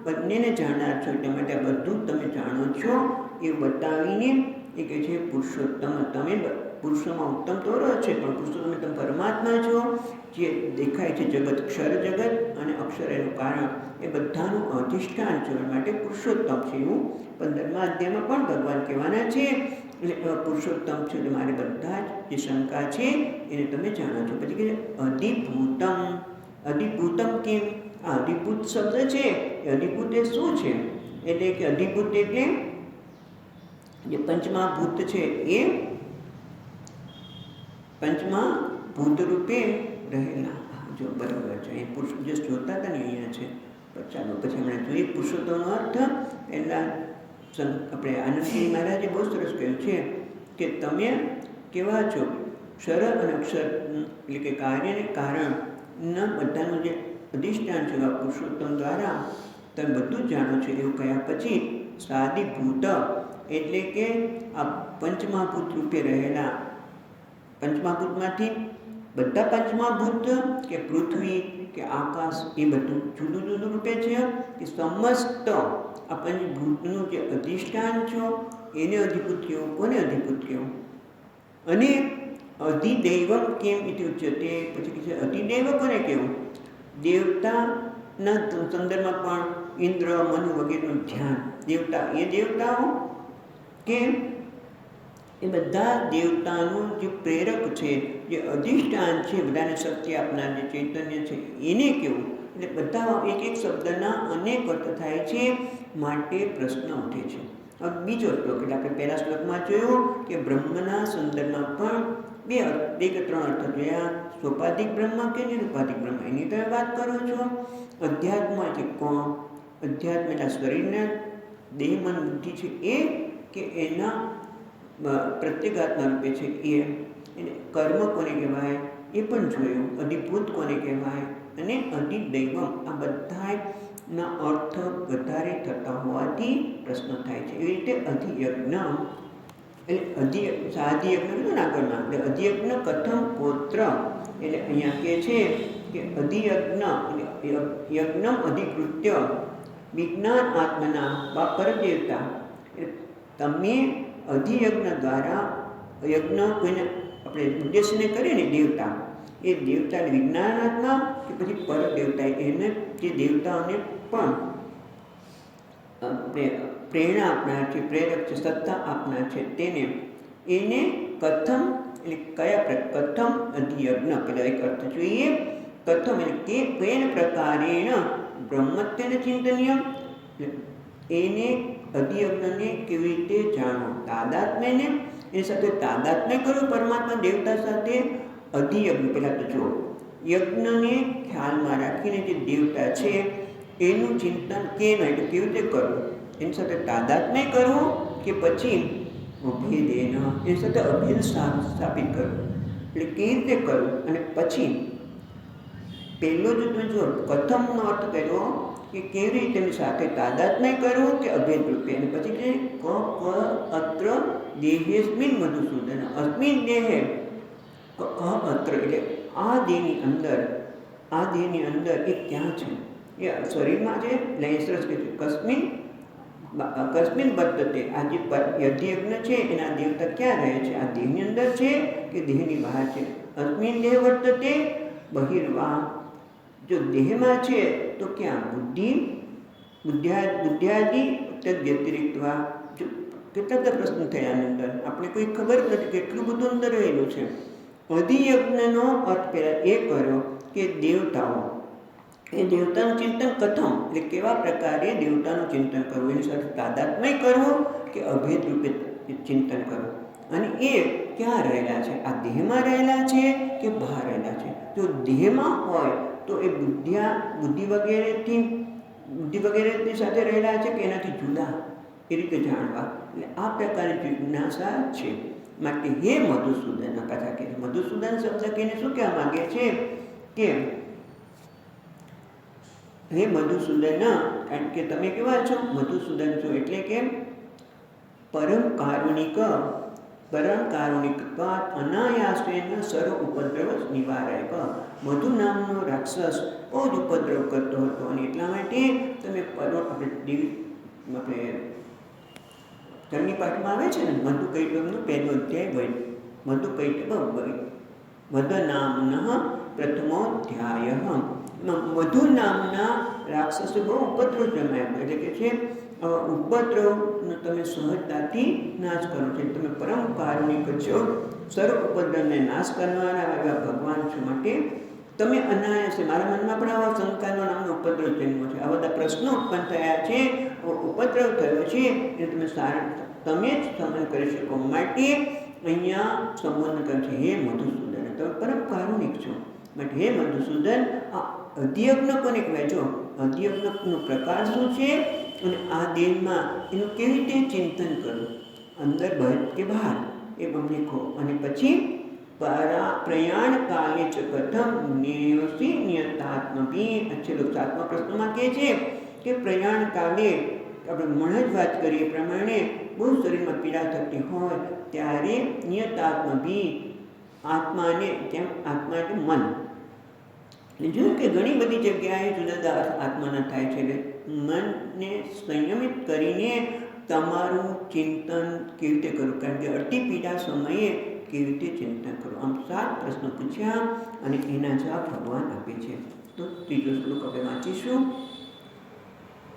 બંનેને જાણનાર છો, એટલા માટે બધું તમે જાણો છો એ બતાવીને એ કહે છે પુરુષોત્તમ. તમે પુરુષોમાં ઉત્તમ તો રહો છે, પણ પુરુષોત્તમ તમે પરમાત્મા છો, જે દેખાય છે જગત, ક્ષર જગત અને અક્ષર એનું કારણ, એ બધાનું અધિષ્ઠાન છે, માટે પુરુષોત્તમ છે. એવું 15મા અધ્યાયમાં પણ ભગવાન કહેવાના છે. એટલે પુરુષોત્તમ છે, એટલે મારે બધા જ જે શંકા છે એને તમે જાણો છો. પછી કહે અધિભૂતમ. અધિભૂતમ કેમ? આ અધિભૂત શબ્દ છે, એ અધિભૂત એ શું છે? એટલે કે અધિભૂત એટલે જે પંચમા ભૂત છે, એ પંચમા ભૂત રૂપે રહેલા. જો બરાબર છે, એ પુરુષ જે જોતા હતા ને અહીંયા છે. ચાલો પછી હમણાં જોઈએ પુરુષોત્તમનો અર્થ. પહેલાં આપણે આનંદગીરી મહારાજે બહુ સરસ કહ્યું છે કે તમે કેવા છો? ક્ષર અને અક્ષર એટલે કે કાર્ય અને કારણના બધાનું જે અધિષ્ઠાન છે પુરુષોત્તમ દ્વારા તમે બધું જ જાણો છો. એવું કહ્યા પછી સાદીભૂત એટલે કે આ પંચમહાભૂત રૂપે રહેલા, પંચમહાભૂતમાંથી બધા પંચમહાભૂત કે પૃથ્વી કે આકાશ એ બધું જુદું જુદું રૂપે છે કે સમસ્ત આ પંચભૂતનું જે અધિષ્ઠાન છો એને અધિભૂત કહેવું. કોને અધિભૂત કહેવું? અને અધિદૈવમ કેમ ઇતિ ઉચ્યતે. પછી કહે અધિદૈવ કોને કહેવું? દેવતાના સંદર્ભમાં પણ ઇન્દ્ર, મનુ વગેરેનું ધ્યાન. દેવતા એ દેવતાઓ કે એ બધા દેવતાનું જે પ્રેરક છે, જે અધિષ્ઠાન છે, બધાને શક્તિ આપનાર જે ચૈતન્ય છે એને કેવું? એટલે બધા એક એક શબ્દના અનેક અર્થ થાય છે, માટે પ્રશ્ન ઉઠે છે. હવે બીજો શ્લોક, એટલે આપણે પહેલા શ્લોકમાં જોયું કે બ્રહ્મના સંદર્ભમાં પણ બે કે ત્રણ અર્થ જોયા. સોપાધિક બ્રહ્મ કે નિરુપાધિક બ્રહ્મ, એની તમે વાત કરો છો. અધ્યાત્મ એટલે કોણ? અધ્યાત્મ એટલે શરીરના દેહ, મન, બુદ્ધિ છે એ, કે એના પ્રત્યેગાત્મા રૂપે છે એ. એને કર્મ કોને કહેવાય એ પણ જોયું. અધિભૂત કોને કહેવાય અને અધિદૈવમ, આ બધાના અર્થ વધારે થતા હોવાથી પ્રશ્ન થાય છે. એવી રીતે અધિયજ્ઞ એટલે સાધિયજ્ઞ કીધું ને આગળમાં, એટલે અધિયજ્ઞ કથમ ગોત્ર. એટલે અહીંયા કહે છે કે અધિયજ્ઞ યજ્ઞમ અધિકૃત્ય વિજ્ઞાન આત્મના વા પરદેવતા. તમે અધિયજ્ઞ દ્વારા યજ્ઞ કોઈને આપણે ઉદ્દેશને કરીએ ને દેવતા, એ દેવતાને વિજ્ઞાનાત્મા કે પછી પરદેવતા, એને જે દેવતાઓને પણ પ્રેરણા આપનાર છે, પ્રેરક છે, સત્તા આપનાર છે, તેને એને કથમ એટલે કયા કથમ અધિયજ્ઞ, પેલા એક અર્થ જોઈએ. કથમ એટલે કેન પ્રકારેણ બ્રહ્મત્યન ચિંતનીય, એને અધિયજ્ઞને કેવી રીતે જાણો? તાદાત્મ્યને, એની સાથે તાદાત્મ્ય કરવું પરમાત્મા દેવતા સાથે. અધિયજ્ઞ પહેલાં તો જો યજ્ઞને ખ્યાલમાં રાખીને જે દેવતા છે એનું ચિંતન કેમ એટલે કેવી રીતે કરવું, એની સાથે તાદાત્મ્ય કરવું કે પછી અભેદ એની સાથે અભેદ સ્થાપિત કરવું, એટલે કેવી રીતે કરવું. અને પછી પહેલો જો તમે જો કથમનો અર્થ કર્યો કે કેવી રીતે એની સાથે તાદાત્મ્ય કરવું કે અભેદ રૂપે. અને પછી કે અત્ર દેહેસ્મિન મધુસૂદન, અસ્મિન દેહે અત્ર એટલે આ દેહની અંદર એ ક્યાં છે? એ શરીરમાં છે. લયસરસ કે છે કસ્મિન બદ્ધતે, આ જે અધિયજ્ઞ છે એના દેવતા ક્યાં રહે છે? આ દેહની અંદર છે કે દેહની બહાર છે? અસ્મિન દેહ વર્તતે બહિર્વા, જો દેહમાં છે તો ક્યાં? બુદ્ધિ બુદ્ધ્યાદિ વ્યતિરિક્ત જો કેટલા બધા પ્રશ્નો થયા આની અંદર, આપણે કોઈ ખબર નથી કેટલું બધું અંદર રહેલું છે. અધિયજ્ઞનો અર્થ પહેલાં એ કર્યો કે દેવતાઓ, એ દેવતાનું ચિંતન કથમ એટલે કેવા પ્રકારે દેવતાનું ચિંતન કરવું, એની સાથે તાદાત્મ્ય કરવું કે અભેદ રૂપે ચિંતન કરવું. અને એ ક્યાં રહેલા છે? આ દેહમાં રહેલા છે કે બહાર રહેલા છે? જો દેહમાં હોય તો એ બુદ્ધિ વગેરેની સાથે રહેલા છે કે એનાથી જુદા, એ રીતે જાણવા. એટલે આ પ્રકારની જિજ્ઞાસા છે. માટે હે મધુસૂદન, પાછા કહે મધુસૂદન શબ્દ કહીને શું કહેવા માગે છે કે હે મધુસૂદન, કારણ કે તમે કેવા છો? મધુસૂદન છો એટલે કે પરમ કારુણિકત્વાત અનાયાસેન સર્વ ઉપદ્રવ નિવારક. મધુ નામનો રાક્ષસ બહુ જ ઉપદ્રવ કરતો હતો અને એટલા માટે તમે આપણે ચરણી પાઠમાં આવે છે ને, મધુ કૈટવનો પહેલો અધ્યાય મધુ કૈટવ મધ નામન પ્રથમોધ્યાય. મધુ નામના રાક્ષસે બહુ ઉપદ્રવ જમાવ્યો, એટલે કે છે ઉપદ્રવનો તમે સહજતાથી નાશ કરો છો. તમે પરમ કારુણિક છો, સર્વ ઉપદ્રવને નાશ કરવાના એવા ભગવાન છો. માટે તમે અનાયાસે, મારા મનમાં પણ આવા શંકાનો નામનો ઉપદ્રવ જન્મ્યો છે, આ બધા પ્રશ્નો ઉત્પન્ન થયા છે, ઉપદ્રવ થયો છે, એ તમે જ સંબંધ કરી શકો. માટે અહીંયા સંબોધન કરે છે હે મધુસૂદન, તમે પરમ કારુણિક છો. માટે હે મધુસૂદન, આ અધિયજ્ઞ કોને કહેવાય? જો અધિયજ્ઞનો પ્રકાર શું છે અને આ દેહમાં એનું કેવી રીતે ચિંતન કરવું, અંદર કે બહાર, એ અમને કહો. અને પછી પ્રયાણ કાલે ચ કથમ નિયસી નિયતાત્મભી. છેલ્લો 7મા પ્રશ્નમાં કહે છે કે પ્રયાણ કાલે, આપણે હમણાં જ વાત કરીએ પ્રમાણે, બહુ શરીરમાં પીડા થતી હોય ત્યારે નિયતાત્મભી, આત્માને, જેમ આત્મા એટલે મન, જોયું કે ઘણી બધી જગ્યાએ જુદા જુદા આત્માના થાય છે. એટલે મનને સંયમિત કરીને તમારું ચિંતન કેવી રીતે કરવું, કારણ કે અતિ પીડા સમયે કેવી રીતે ચિંતન કરવું. આમ 7 પ્રશ્નો પૂછ્યા અને એના જવાબ ભગવાન આપે છે. તો ત્રીજો શ્લોક આપણે વાંચીશું.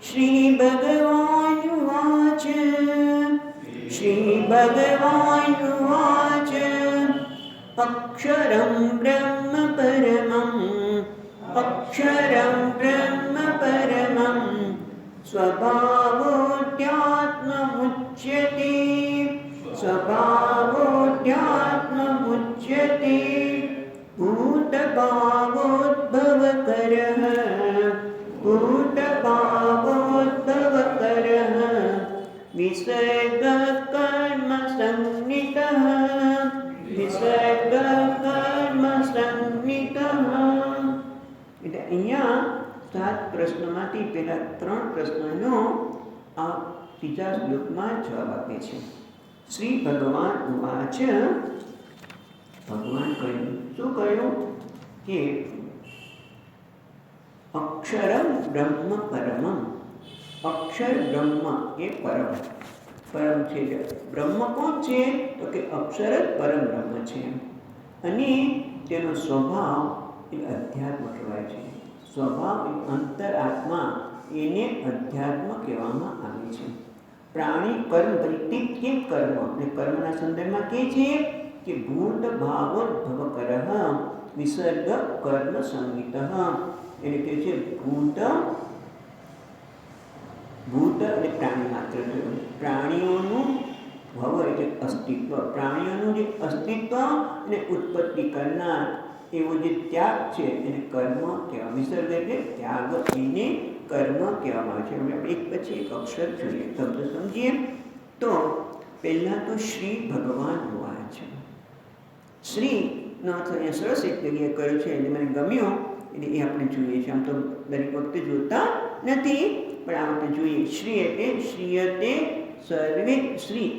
શ્રી ભગવાન વાચ, શ્રી ભગવાન વાચ, અક્ષરમ બ્રહ્મ પરમં, અક્ષરમ બ્રહ્મ પરમં, સ્વભાવોધ્યાત્મમુચ્યતે, સ્વભાવોધ્યાત્મમુચ્યતે, ભૂતભાવોદ્ભવકરઃ, ભૂતભાવોદ્ભવકરઃ, વિસર્ગકર્મ સંનિતઃ, વિસર્ગકર્મ સંનિતઃ. એટલે અહીંયા 7 પ્રશ્નોમાંથી પહેલા 3 પ્રશ્નોનો આ ત્રીજા શ્લોકમાં જવાબ આપે છે. શ્રી ભગવાન ઉવાચ, ભગવાન કહ્યું, શું કહ્યું કે અક્ષરમ બ્રહ્મ પરમમ, અક્ષર બ્રહ્મ એ પરમ છે. બ્રહ્મ કોણ છે? તો કે અક્ષર જ પરમ બ્રહ્મ છે. અને તેનો સ્વભાવ એ અધ્યાત્મ કહેવાય છે. સ્વભાવ એ અંતરાત્મા, એને અધ્યાત્મ કહેવામાં આવે છે. પ્રાણી કર્મ પરિતિક કેમ કર્મ, અને કર્મના સંદર્ભમાં કહે છે કે ભૂત ભાવોદ્ભવ કરઃ, વિસર્ગ કર્મ સંહિતઃ. એટલે કે છે ભૂત એટલે પ્રાણી માત્ર થયું. પ્રાણીઓનું ભવ એટલે અસ્તિત્વ, પ્રાણીઓનું જે અસ્તિત્વ અને ઉત્પત્તિ કરનાર એવો જે ત્યાગ છે એને કર્મ કહેવાય. વિસર્ગ એટલે ત્યાગ, એને કર્મ કહેવામાં આવે છે. આપણે એક પછી એક અક્ષર જોઈએ, શબ્દ સમજીએ. તો પહેલાં તો શ્રી ભગવાન હોવા છે. શ્રીનો અર્થ અહીંયા સરસ એક જગ્યાએ કર્યો છે, એટલે મને ગમ્યો, એટલે એ આપણે જોઈએ છીએ. આમ તો દરેક વખતે જોતા નથી, પણ આ વખતે જોઈએ. શ્રી એટલે શ્રીયતે સર્વે, શ્રી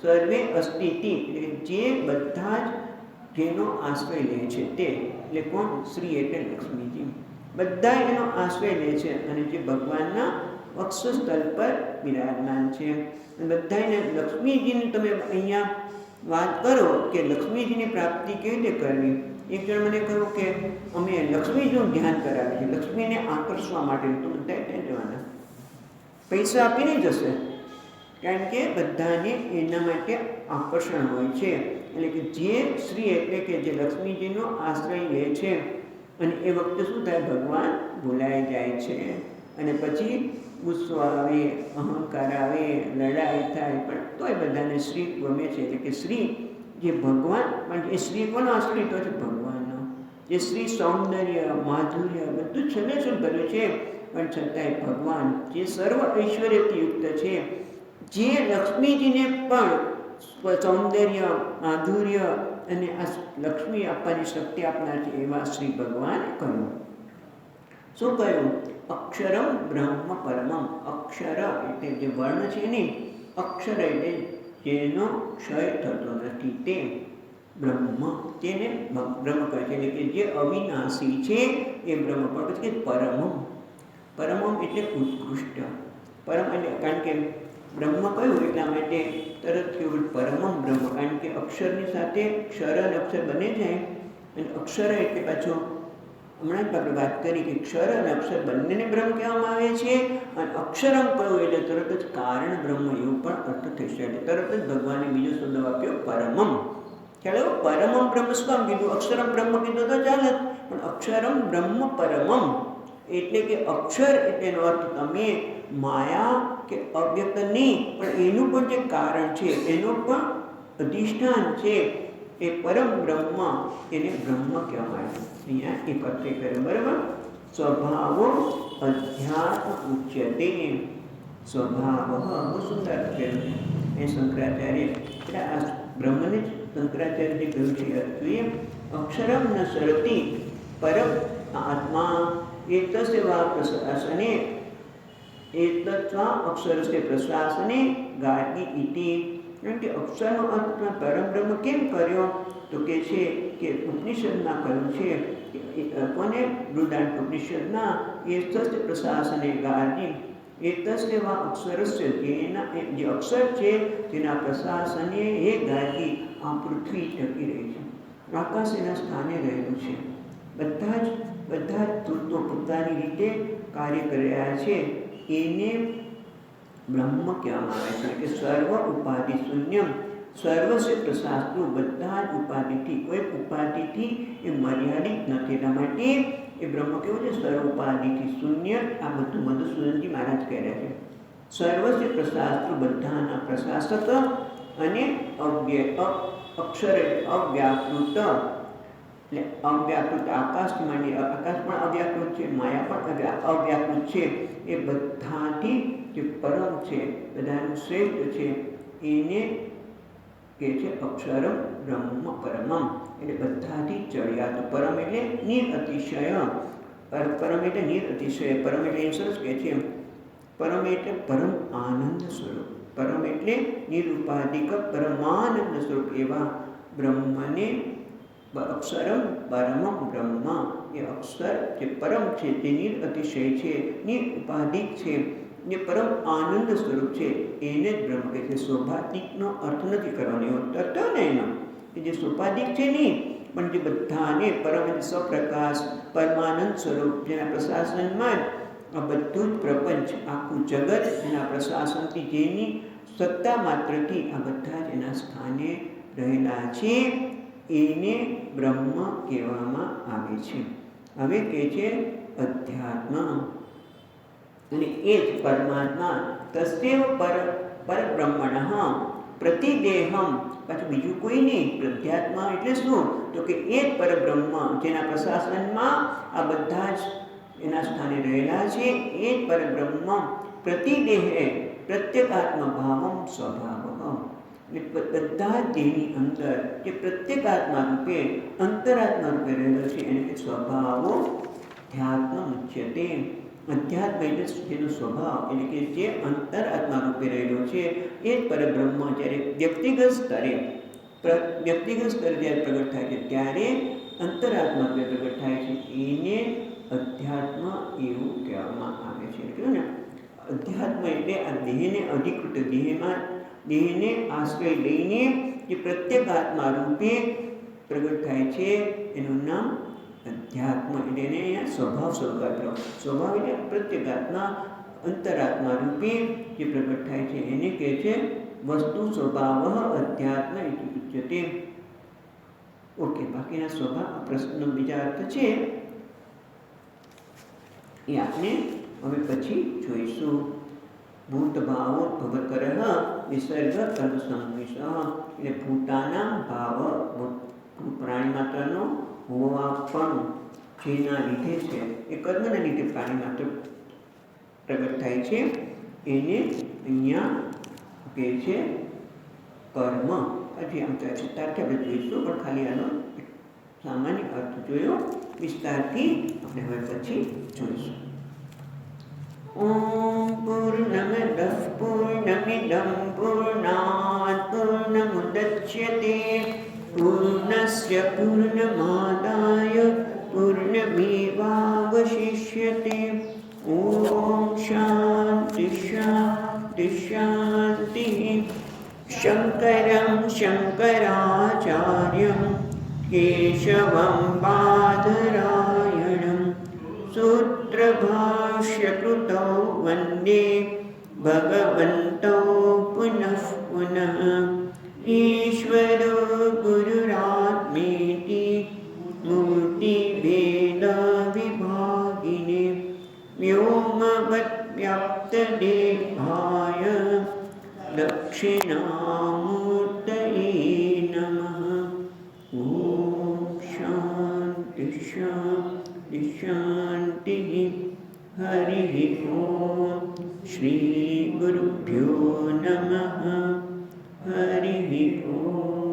સર્વે અસ્તિતિ, એટલે જે બધા જ જેનો આશ્રય લે છે તે, એટલે કોણ? શ્રી એટલે લક્ષ્મીજી. બધા એનો આશ્રય લે છે અને જે ભગવાનના વક્ષસ્થળ પર બિરાજમાન છે. બધાને લક્ષ્મીજીની તમે અહીંયા વાત કરો કે લક્ષ્મીજીની પ્રાપ્તિ કેવી રીતે કરવી. એક જણ મને કહ્યું કે અમે લક્ષ્મીજીનું ધ્યાન કરાવીએ છીએ, લક્ષ્મીને આકર્ષવા માટે. તો બધા ત્યાં જવાના, પૈસા આપીને જશે, કારણ કે બધાને એના માટે આકર્ષણ હોય છે. એટલે કે જે શ્રી એટલે કે જે લક્ષ્મીજીનો આશ્રય લે છે અને એ વખતે શું થાય, ભગવાન ભૂલાઈ જાય છે અને પછી ગુસ્સો આવે, અહંકાર આવે, લડાઈ થાય, પણ તોય બધાને શ્રી ગમે છે. એટલે કે શ્રી જે ભગવાન, પણ એ શ્રી કોનો આશ્રય તો છે? ભગવાનનો. જે શ્રી સૌંદર્ય, માધુર્ય બધું છેલ્લે શું કર્યું છે, પણ છતાંય ભગવાન જે સર્વ ઐશ્વર્યથી યુક્ત છે, જે લક્ષ્મીજીને પણ સૌંદર્ય, માધુર્ય અને આ લક્ષ્મી આપવાની શક્તિ આપનાર છે, એવા શ્રી ભગવાન કહ્યું. શું કહ્યું? અક્ષરમ બ્રહ્મ પરમમ. અક્ષર એટલે જે વર્ણ છે ને, અક્ષર એટલે જેનો ક્ષય થતો નથી તે બ્રહ્મ, તેને બ્રહ્મ કહે છે. એટલે કે જે અવિનાશી છે એ બ્રહ્મ. પણ પછી પરમમ, પરમમ એટલે ઉત્કૃષ્ટ. પરમ એટલે કારણ કે બ્રહ્મ કયું એટલા માટે તરત કેવું પરમમ બ્રહ્મ, કારણ કે અક્ષરની સાથે ક્ષર અને અક્ષર બને જાય. અને અક્ષર એટલે પાછું હમણાં જ આપણે વાત કરી કે ક્ષર અને અક્ષર બંનેને બ્રહ્મ કહેવામાં આવે છે. અને અક્ષરમ કયું એટલે તરત જ કારણ બ્રહ્મ, એવું પણ અર્થ થશે. એટલે તરત જ ભગવાને બીજો શબ્દ વાપર્યો પરમમ. ખ્યાલ આવ્યો? પરમમ બ્રહ્મ શું કામ કીધું? અક્ષરમ બ્રહ્મ કીધું તો ચાલે, પણ અક્ષરમ બ્રહ્મ પરમમ એટલે કે અક્ષર એટલે એનો અર્થ તમે માયા કે અવ્યક્ત નહીં, પણ એનું પણ જે કારણ છે, એનું પણ અધિષ્ઠાન છે, એ પરમ બ્રહ્મ, એને બ્રહ્મ કહેવાય. અહીંયા એક અર્થ કર્યો, બરાબર? સ્વભાવો અધ્યાત્મ ઉચ્યતે. સ્વભાવ બહુ સુંદર કહ્યું છે એ શંકરાચાર્ય. એટલે આ બ્રહ્મને જ શંકરાચાર્યજી કહ્યું છે જોઈએ. અક્ષરમ ન સરતી પરમ આત્મા એતસ્ય વા પ્રશાસને એતત્વા અક્ષરસ્ય પ્રશાસને ગાયી ઇતિ. કારણ કે અક્ષરનો અર્થ પરબ્રહ્મ કેમ કર્યો? તો કે છે કે ઉપનિષદમાં કહ્યું છે કે કોને? બૃહદારણ્યક ઉપનિષદમાં એતસ્ય પ્રશાસને ગાયી એતસ્ય વા અક્ષરસ્ય, જેના જે અક્ષર છે તેના પ્રશાસને એ ગાયી આ પૃથ્વી ટકી રહી છે, આકાશ એના સ્થાને રહેલું છે. બધા જ તત્વો પોતાની રીતે કાર્ય કરી રહ્યા છે, એને બ્રહ્મ કહેવામાં આવે છે. કે સર્વ ઉપાધિ શૂન્યમ સર્વસ્ય પ્રશાસ્ત્રુ. બધા જ ઉપાધિથી, કોઈ ઉપાધિથી એ મર્યાદિત નથી. એટલા માટે એ બ્રહ્મ કેવું છે? સર્વ ઉપાધિથી શૂન્ય. આ બધું મધુસૂદનજી મહારાજ કહે છે. સર્વસ્ય પ્રશાસ્ત્રુ, બધાના પ્રશાસક અને અક્ષર અવ્યાકૃત. એટલે અવ્યાકૃત આકાશથી માંડી, આકાશ પણ અવ્યાકૃત છે, માયા પણ અવ્યાકૃત છે. એ બધાથી જે પરમ છે, બધાનું શ્રેષ્ઠ છે, એને કે છે અક્ષરમ બ્રહ્મ પરમમ. એટલે બધાથી ચડિયાતું. પરમ એટલે નિરઅતિશય. પરમ એટલે નિરઅતિશય. પરમ એટલે સરસ કહે છે પરમ એટલે પરમ આનંદ સ્વરૂપ. પરમ એટલે નિરુપાધિક પરમાનંદ સ્વરૂપ એવા બ્રહ્મને અક્ષરમ પરમમ બ્રહ્મ. એ અક્ષર જે પરમ છે, તે નિરઅતિશય છે, નિરુપાધિક છે, જે પરમ આનંદ સ્વરૂપ છે, એને જ બ્રહ્મ કહે છે. સ્વાભાવિકનો અર્થ નથી કરવાનો, એવો અર્થ ને એનો કે જે સ્વાભાવિક છે નહીં, પણ જે બધાને પરમ સ્વપ્રકાશ પરમાનંદ સ્વરૂપ, જેના પ્રશાસનમાં આ બધું જ પ્રપંચ, આખું જગત એના પ્રશાસનથી, જેની સત્તા માત્રથી આ બધા જ એના સ્થાને રહેલા છે, એને બ્રહ્મ કહેવામાં આવે છે. હવે કહે છે અધ્યાત્મ, અને એ જ પરમાત્મા. તસ્યૈવ પરબ્રહ્મણઃ પ્રતિદેહમ. પાછું બીજું કોઈ નહીં. પ્રધ્યાત્મા એટલે શું? તો કે એ જ પરબ્રહ્મ, જેના પ્રશાસનમાં આ બધા જ એના સ્થાને રહેલા છે, એ જ પરબ્રહ્મ પ્રતિદેહે પ્રત્યેગાત્મ ભાવમ સ્વભાવ. બધા જ દેહની અંદર જે પ્રત્યેગાત્મા રૂપે, અંતરાત્મા રૂપે રહેલો છે, એને સ્વભાવો ધ્યાત્મ મુચ્યતે. અધ્યાત્મ એટલે જેનો સ્વભાવ, એટલે કે જે અંતરાત્મા રૂપે રહેલો છે, એ જ પરબ્રહ્મ જ્યારે વ્યક્તિગત સ્તરે જ્યારે પ્રગટ થાય છે, ત્યારે અંતરાત્મા રૂપે પ્રગટ થાય છે, એને અધ્યાત્મ એવું કહેવામાં આવે છે. એટલે ને અધ્યાત્મ એટલે આ દેહને અધિકૃત, દેહને આશ્રય લઈને જે પ્રત્યેગાત્મા રૂપે પ્રગટ થાય છે, એનું નામ અધ્યાત્મ. એટલે એને અહીંયા સ્વભાવ સ્વરૂપ. સ્વભાવ એટલે પ્રત્યેગાત્મા, અંતરાત્મા રૂપી જે પ્રગટ થાય છે એને કહે છે વસ્તુ સ્વભાવ અધ્યાત્મ ઇતિ ઉચ્યતે. ઓકે, બાકીના સ્વભાવ પ્રશ્નનો બીજા અર્થ છે એ આપણે હવે પછી જોઈશું. ભૂતભાવો ભવતરઃ વિસર્ગ કર્મ સંવિષ, એટલે ભૂતાના ભાવ પ્રાણી માત્રનો હોવાપણું જેના લીધે છે એ કર્મના લીધે પ્રાણી માત્ર પ્રગટ થાય છે એને અહીંયા કહે છે કર્મ. હજી આમ તો વિસ્તારથી આપણે જોઈશું, પણ ખાલી આનો સામાન્ય અર્થ જોયો, વિસ્તારથી આપણે હવે પછી જોઈશું. ઓમ પૂર્ણમદઃ પૂર્ણમિદં પૂર્ણાત પૂર્ણમુદચ્યતે પૂર્ણસ્ય પૂર્ણમાદાય પૂર્ણમેવાવશિષ્યતે. ઓમ શાંતિ શાંતિ શાંતિ. શંકરં શંકરાચાર્યં કેશવં બાદરાયણં સૂત્રભાષ્યકૃતૌ વંદે ભગવन्तौ પુનઃ પુનઃ. ઈશ્વરો ગુરુરાત્મેતિ મૂર્તિભેદવિભાગિને વ્યોમવદ્વ્યાપ્તદેહાય દક્ષિણામૂર્તયે નમઃ. ઓમ શાંતિ શાંતિ શાંતિ. હરિ ઓમ. શ્રી ગુરુભ્યો નમઃ. હરિ ઓમ.